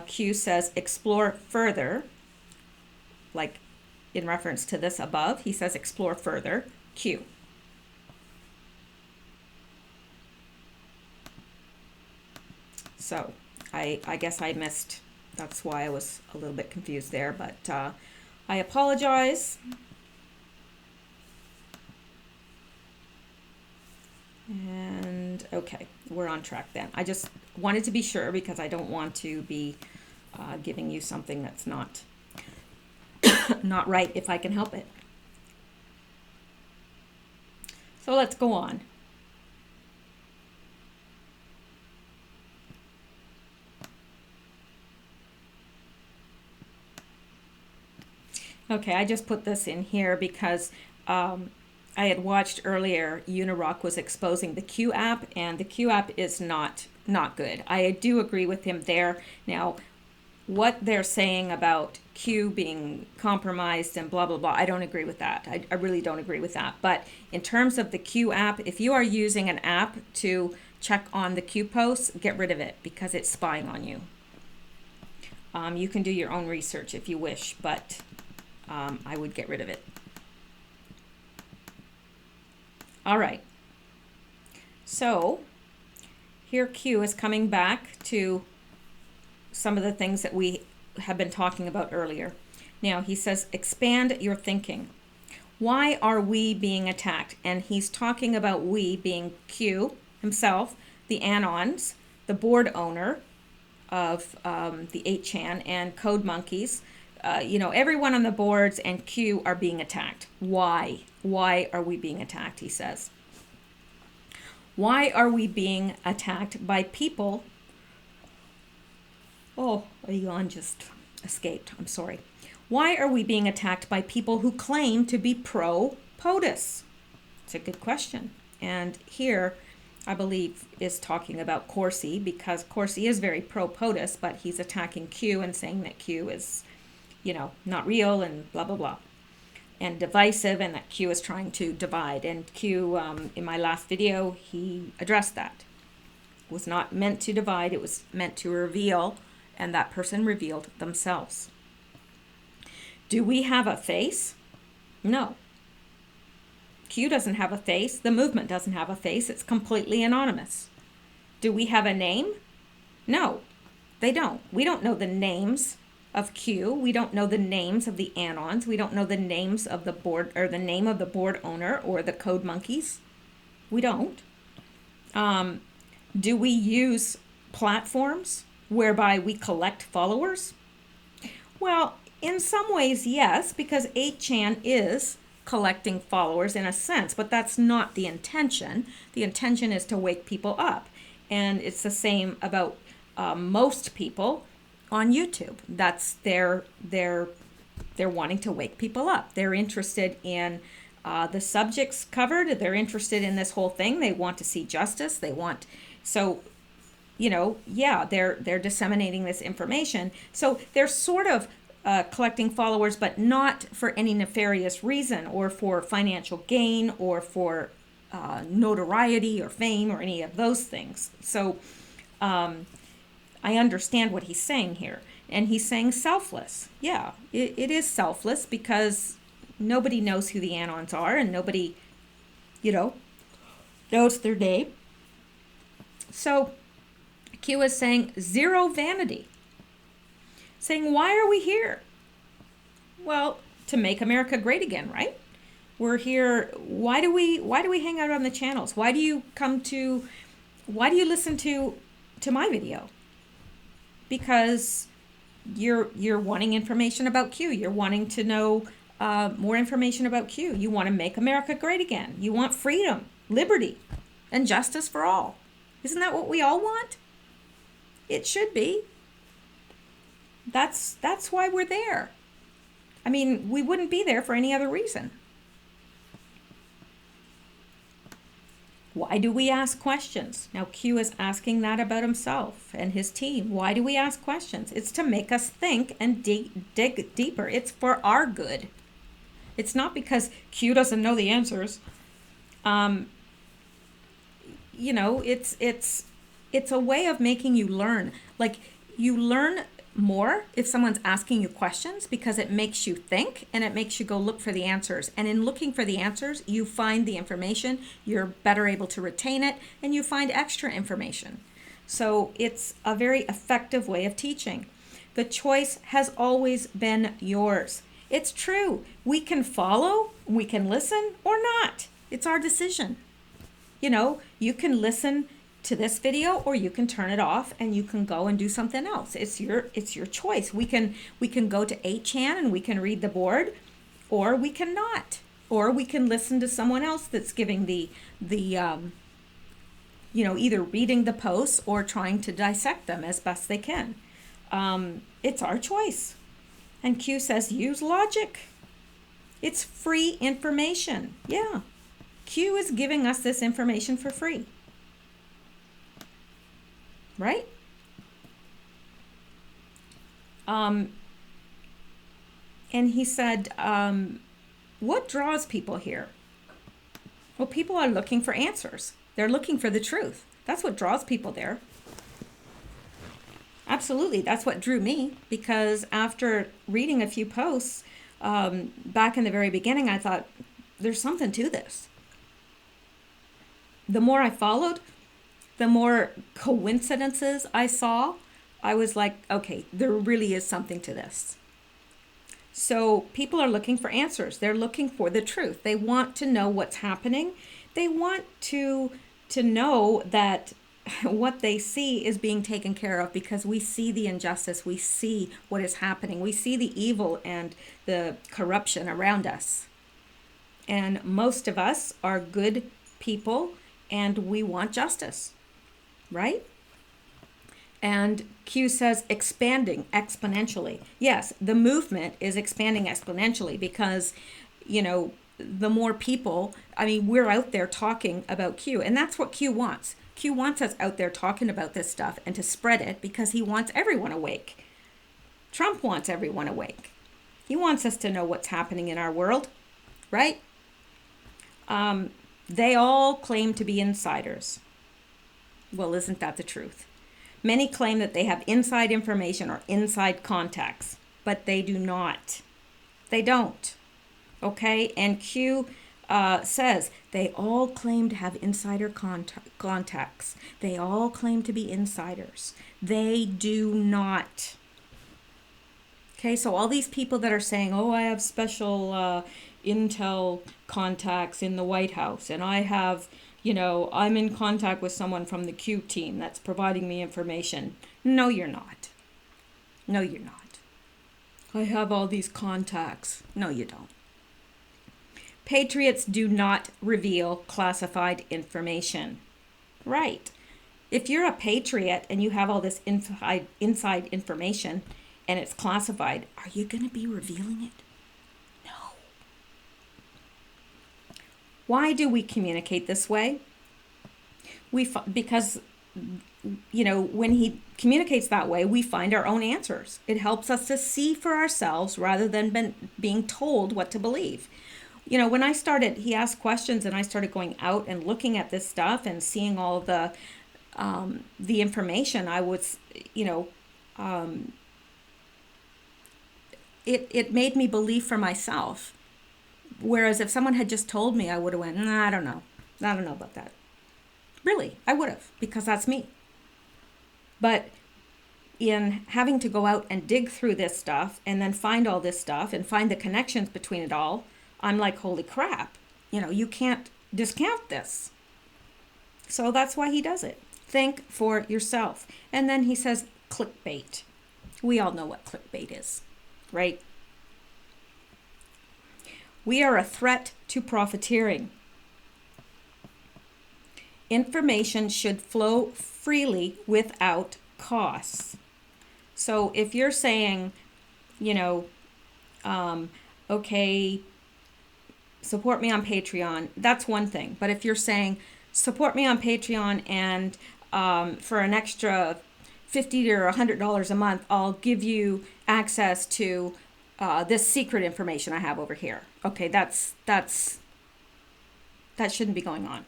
Q says explore further, like in reference to this above, he says explore further, Q. So I guess I missed, that's why I was a little bit confused there, but I apologize. And okay, we're on track then. I just wanted to be sure because I don't want to be giving you something that's not not right if I can help it. So let's go on. Okay, I just put this in here because I had watched earlier Unirock was exposing the Q app, and the Q app is not good. I do agree with him there. Now, what they're saying about Q being compromised and blah, blah, blah, I don't agree with that. I really don't agree with that. But in terms of the Q app, if you are using an app to check on the Q posts, get rid of it because it's spying on you. You can do your own research if you wish, but I would get rid of it. All right. So here Q is coming back to some of the things that we have been talking about earlier. Now he says, expand your thinking. Why are we being attacked? And he's talking about we being Q himself, the Anons, the board owner of the 8chan, and Code Monkeys. Everyone on the boards and Q are being attacked. Why? Why are we being attacked, he says. Why are we being attacked by people? Oh, a yawn just escaped. I'm sorry. Why are we being attacked by people who claim to be pro-POTUS? It's a good question. And here, I believe, is talking about Corsi, because Corsi is very pro-POTUS, but he's attacking Q and saying that Q is, not real and blah, blah, blah, and divisive, and that Q is trying to divide. And Q, in my last video, he addressed that. It was not meant to divide, it was meant to reveal, and that person revealed themselves. Do we have a face? No. Q doesn't have a face. The movement doesn't have a face. It's completely anonymous. Do we have a name? No, they don't. We don't know the names of Q. We don't know the names of the Anons. We don't know the names of the board, or the name of the board owner or the Code Monkeys. We don't. Do we use platforms whereby we collect followers? Well, in some ways, yes, because 8chan is collecting followers in a sense, but that's not the intention. The intention is to wake people up. And it's the same about most people on YouTube. That's they're wanting to wake people up. They're interested in the subjects covered. They're interested in this whole thing. They want to see justice. They want, so, they're disseminating this information. So they're sort of collecting followers, but not for any nefarious reason or for financial gain or for notoriety or fame or any of those things. So I understand what he's saying here. And he's saying selfless. Yeah, it is selfless because nobody knows who the Anons are and nobody, knows their name. So Q is saying zero vanity. Saying, why are we here? Well, to make America great again, right? We're here. Why do we hang out on the channels? Why do you listen to my video? Because you're wanting information about Q. You're wanting to know more information about Q. You want to make America great again. You want freedom, liberty, and justice for all. Isn't that what we all want? It should be. That's why we're there. I mean, we wouldn't be there for any other reason. Why do we ask questions? Now, Q is asking that about himself and his team. Why do we ask questions? It's to make us think and dig deeper. It's for our good. It's not because Q doesn't know the answers. you know, it's a way of making you learn. Like, you learn more if someone's asking you questions, because it makes you think and it makes you go look for the answers. And in looking for the answers, you find the information, you're better able to retain it, and you find extra information. So it's a very effective way of teaching. The choice has always been yours. It's true. We can follow, we can listen or not. It's our decision. You know, you can listen to this video or you can turn it off and you can go and do something else. It's your choice. We can go to 8chan and we can read the board, or we can not. Or we can listen to someone else that's giving the you know, either reading the posts or trying to dissect them as best they can. It's our choice. And Q says, use logic. It's free information. Yeah. Q is giving us this information for free. Right? And he said, what draws people here? Well, people are looking for answers. They're looking for the truth. That's what draws people there. Absolutely. That's what drew me, because after reading a few posts back in the very beginning, I thought, there's something to this. The more I followed, the more coincidences I saw. I was like, okay, there really is something to this. So people are looking for answers. They're looking for the truth. They want to know what's happening. They want to know that what they see is being taken care of, because we see the injustice. We see what is happening. We see the evil and the corruption around us. And most of us are good people and we want justice. Right? And Q says expanding exponentially. Yes, the movement is expanding exponentially because, you know, the more people, I mean, we're out there talking about Q, and that's what Q wants. Q wants us out there talking about this stuff and to spread it because he wants everyone awake. Trump wants everyone awake. He wants us to know what's happening in our world, right? They all claim to be insiders. Well, isn't that the truth? Many claim that they have inside information or inside contacts, but they do not. They don't. Okay? And Q says they all claim to have insider contacts. They all claim to be insiders. They do not. Okay? So all these people that are saying, oh, I have special intel contacts in the White House, and I have, you know, I'm in contact with someone from the Q team that's providing me information. No, you're not. No, you're not. I have all these contacts. No, you don't. Patriots do not reveal classified information. Right. If you're a patriot and you have all this inside information and it's classified, are you going to be revealing it? No. Why do we communicate this way? Because, you know, when he communicates that way, we find our own answers. It helps us to see for ourselves rather than being told what to believe. You know, when I started, he asked questions and I started going out and looking at this stuff and seeing all the information, I was, you know, it made me believe for myself. Whereas if someone had just told me, I would have went, nah, I don't know. I don't know about that. Really, I would have, because that's me. But in having to go out and dig through this stuff and then find all this stuff and find the connections between it all, I'm like, holy crap, you know, you can't discount this. So that's why he does it. Think for yourself. And then he says clickbait. We all know what clickbait is, right? We are a threat to profiteering. Information should flow freely without costs. So if you're saying, you know, okay, support me on Patreon, that's one thing. But if you're saying, support me on Patreon and for an extra $50 or $100 a month, I'll give you access to this secret information I have over here. Okay, that shouldn't be going on.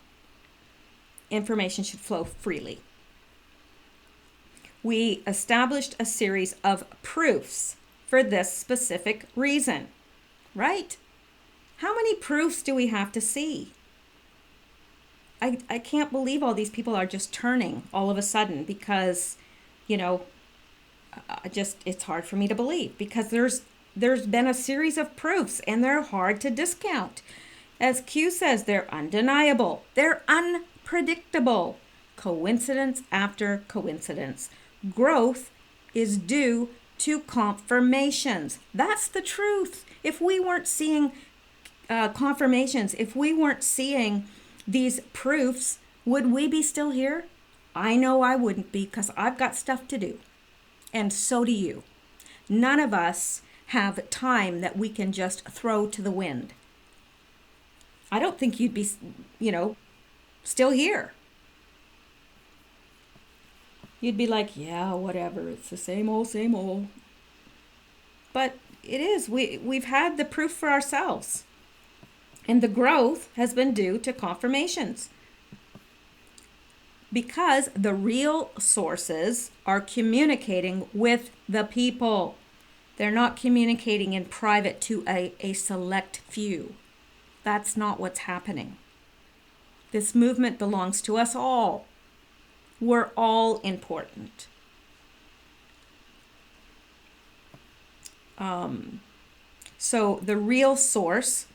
information should flow freely. We established a series of proofs for this specific reason, right? How many proofs do we have to see? I can't believe all these people are just turning all of a sudden because, it's hard for me to believe because there's been a series of proofs and they're hard to discount. As Q says, they're undeniable. They're unpredictable. Coincidence after coincidence. Growth is due to confirmations. That's the truth. If we weren't seeing confirmations, if we weren't seeing these proofs, would we be still here? I know I wouldn't be because I've got stuff to do. And so do you. None of us have time that we can just throw to the wind. I don't think you'd be, still here. You'd be like, yeah, whatever. It's the same old, same old. But it is. We've had the proof for ourselves. And the growth has been due to confirmations. Because the real sources are communicating with the people. They're not communicating in private to a select few. That's not what's happening. This movement belongs to us all. We're all important. So the real sources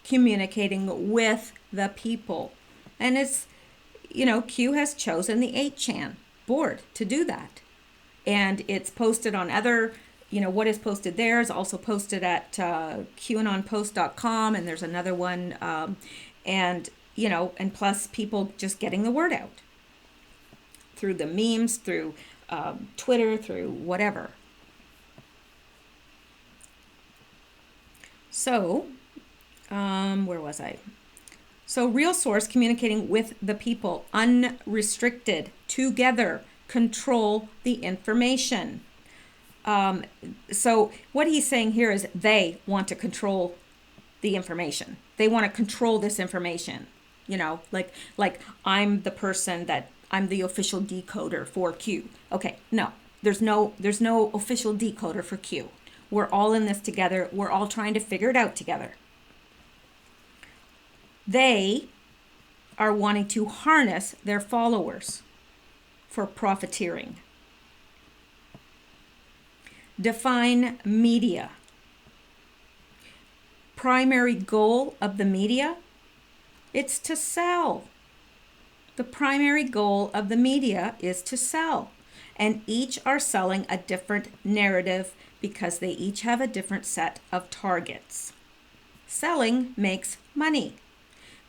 communicating with the people. And it's, Q has chosen the 8chan board to do that. And it's posted on other, what is posted there is also posted at QAnonPost.com, and there's another one, and plus people just getting the word out through the memes, through Twitter, through whatever. So, where was I? So real source communicating with the people, unrestricted, together, control the information. So what he's saying here is they want to control the information. They want to control this information. Like I'm the person that I'm the official decoder for Q. Okay, no, there's no official decoder for Q. We're all in this together. We're all trying to figure it out together. They are wanting to harness their followers for profiteering. Define media. Primary goal of the media, it's to sell. The primary goal of the media is to sell. And each are selling a different narrative because they each have a different set of targets. Selling makes money.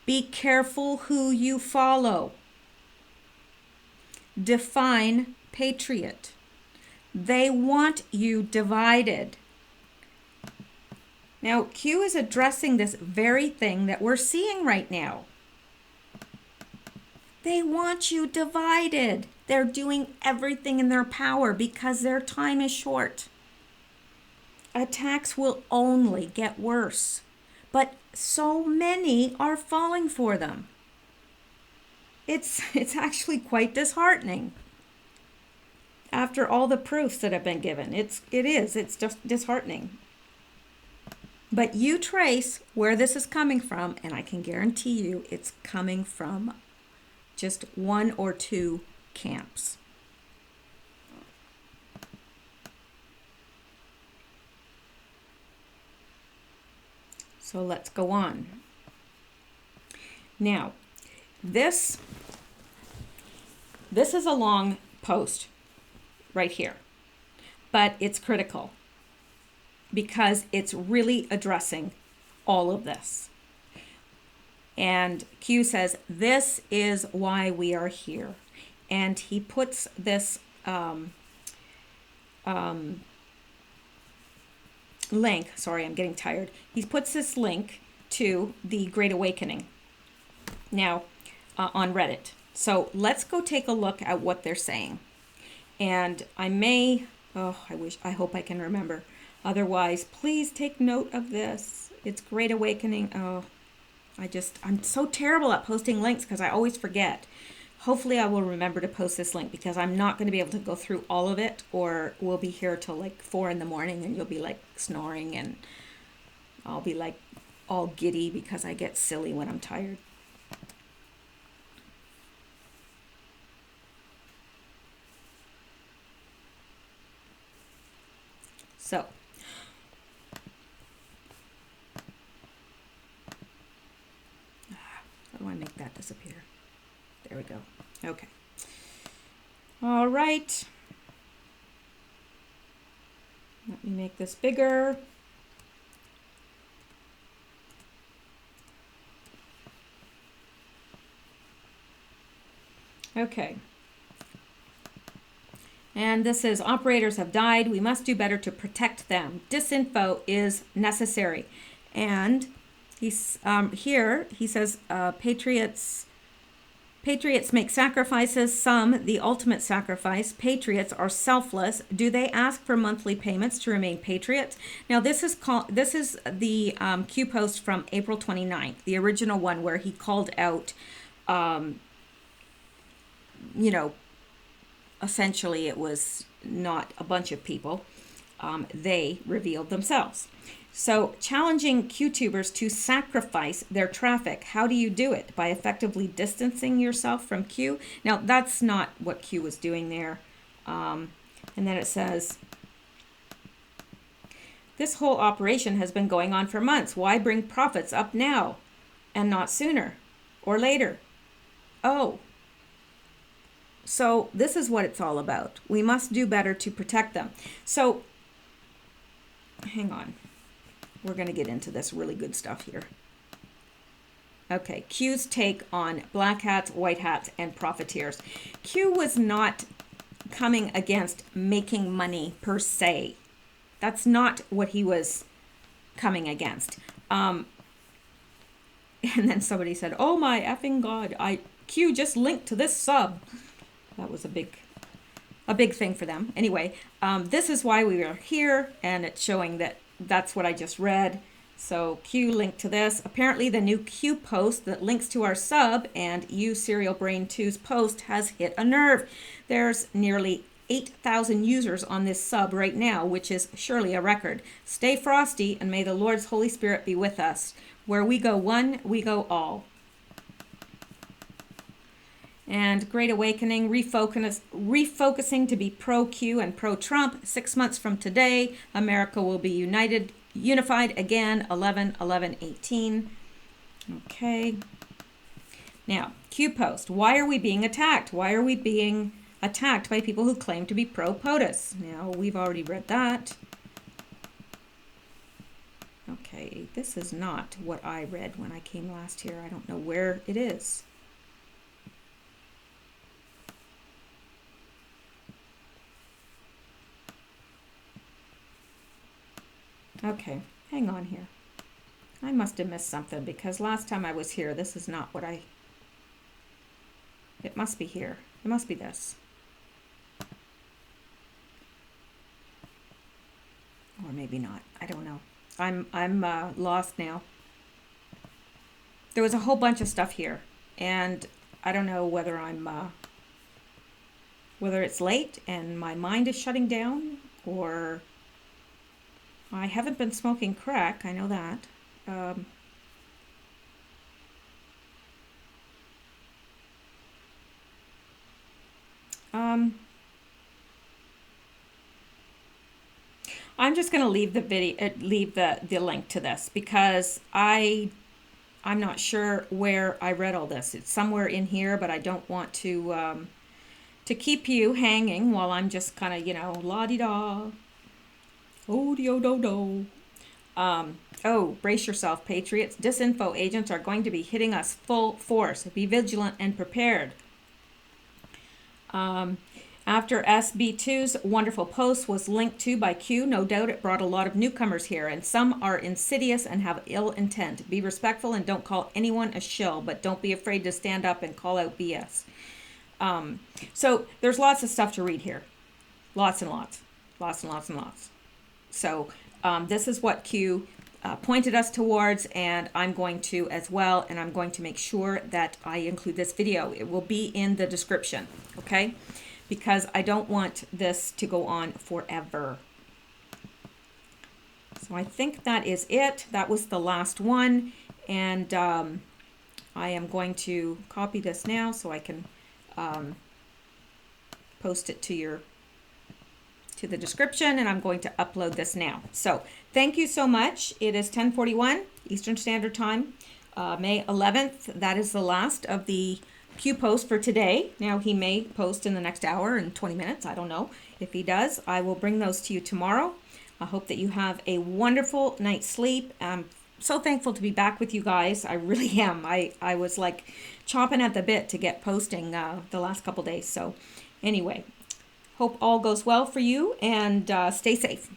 Be careful who you follow. Define patriot. They want you divided. Now, Q is addressing this very thing that we're seeing right now. They want you divided. They're doing everything in their power because their time is short. Attacks will only get worse, but so many are falling for them. It's actually quite disheartening. After all the proofs that have been given, it's just disheartening. But you trace where this is coming from, and I can guarantee you it's coming from just one or two camps. So let's go on. Now, this is a long post right here, but it's critical because it's really addressing all of this. And Q says, this is why we are here. And he puts this link, sorry, I'm getting tired. He puts this link to the Great Awakening now on Reddit. So let's go take a look at what they're saying. And I hope I can remember. Otherwise, please take note of this. It's Great Awakening. Oh, I'm so terrible at posting links because I always forget. Hopefully I will remember to post this link because I'm not going to be able to go through all of it, or we'll be here till like 4 in the morning and you'll be like snoring and I'll be like all giddy because I get silly when I'm tired. So, how do I make that disappear? There we go. Okay. All right. Let me make this bigger. Okay. And this is, operators have died. We must do better to protect them. Disinfo is necessary. And he's here, he says, patriots make sacrifices, some the ultimate sacrifice. Patriots are selfless. Do they ask for monthly payments to remain patriots? Now this is the Q post from April 29th, the original one where he called out, you know, essentially it was not a bunch of people. They revealed themselves. So challenging QTubers to sacrifice their traffic. How do you do it? By effectively distancing yourself from Q? Now, that's not what Q was doing there. And then it says, this whole operation has been going on for months. Why bring profits up now and not sooner or later? Oh, so this is what it's all about. We must do better to protect them. So, hang on. We're going to get into this really good stuff here. Okay, Q's take on black hats, white hats, and profiteers. Q was not coming against making money per se. That's not what he was coming against. And then somebody said, oh my effing God, Q just linked to this sub. That was a big thing for them. Anyway, this is why we are here, and it's showing that that's what I just read. So Q linked to this. Apparently the new Q post that links to our sub and you Serial Brain 2's post has hit a nerve. There's nearly 8,000 users on this sub right now, which is surely a record. Stay frosty and may the Lord's Holy Spirit be with us. Where we go one, we go all. And Great Awakening, refocusing to be pro-Q and pro-Trump. 6 months from today, America will be unified again, 11/11/18. Okay. Now, Q post. Why are we being attacked? Why are we being attacked by people who claim to be pro-POTUS? Now, we've already read that. Okay, this is not what I read when I came last year. I don't know where it is. Okay, hang on here. I must have missed something because last time I was here, this is not what it must be here. It must be this. Or maybe not. I don't know. I'm lost now. There was a whole bunch of stuff here, and I don't know whether whether it's late and my mind is shutting down, or I haven't been smoking crack, I know that. I'm just going to leave the video, leave the link to this because I'm not sure where I read all this. It's somewhere in here, but I don't want to keep you hanging while I'm just kind of, you know, la-di-da. Oh-de-oh-do-do. Oh, brace yourself, patriots. Disinfo agents are going to be hitting us full force. Be vigilant and prepared. After SB2's wonderful post was linked to by Q, no doubt it brought a lot of newcomers here, and some are insidious and have ill intent. Be respectful and don't call anyone a shill, but don't be afraid to stand up and call out BS. So there's lots of stuff to read here. Lots and lots. Lots and lots and lots. So this is what Q pointed us towards, and I'm going to as well, and I'm going to make sure that I include this video. It will be in the description, okay? Because I don't want this to go on forever. So I think that is it. That was the last one, and I am going to copy this now so I can post it to the description, and I'm going to upload this now. So thank you so much. It is 10:41 Eastern Standard Time, May 11th. That is the last of the Q post for today. Now he may post in the next hour and 20 minutes. I don't know. If he does, I will bring those to you tomorrow. I hope that you have a wonderful night's sleep. I'm so thankful to be back with you guys. I really am. I was like chomping at the bit to get posting the last couple days. So anyway, hope all goes well for you, and stay safe.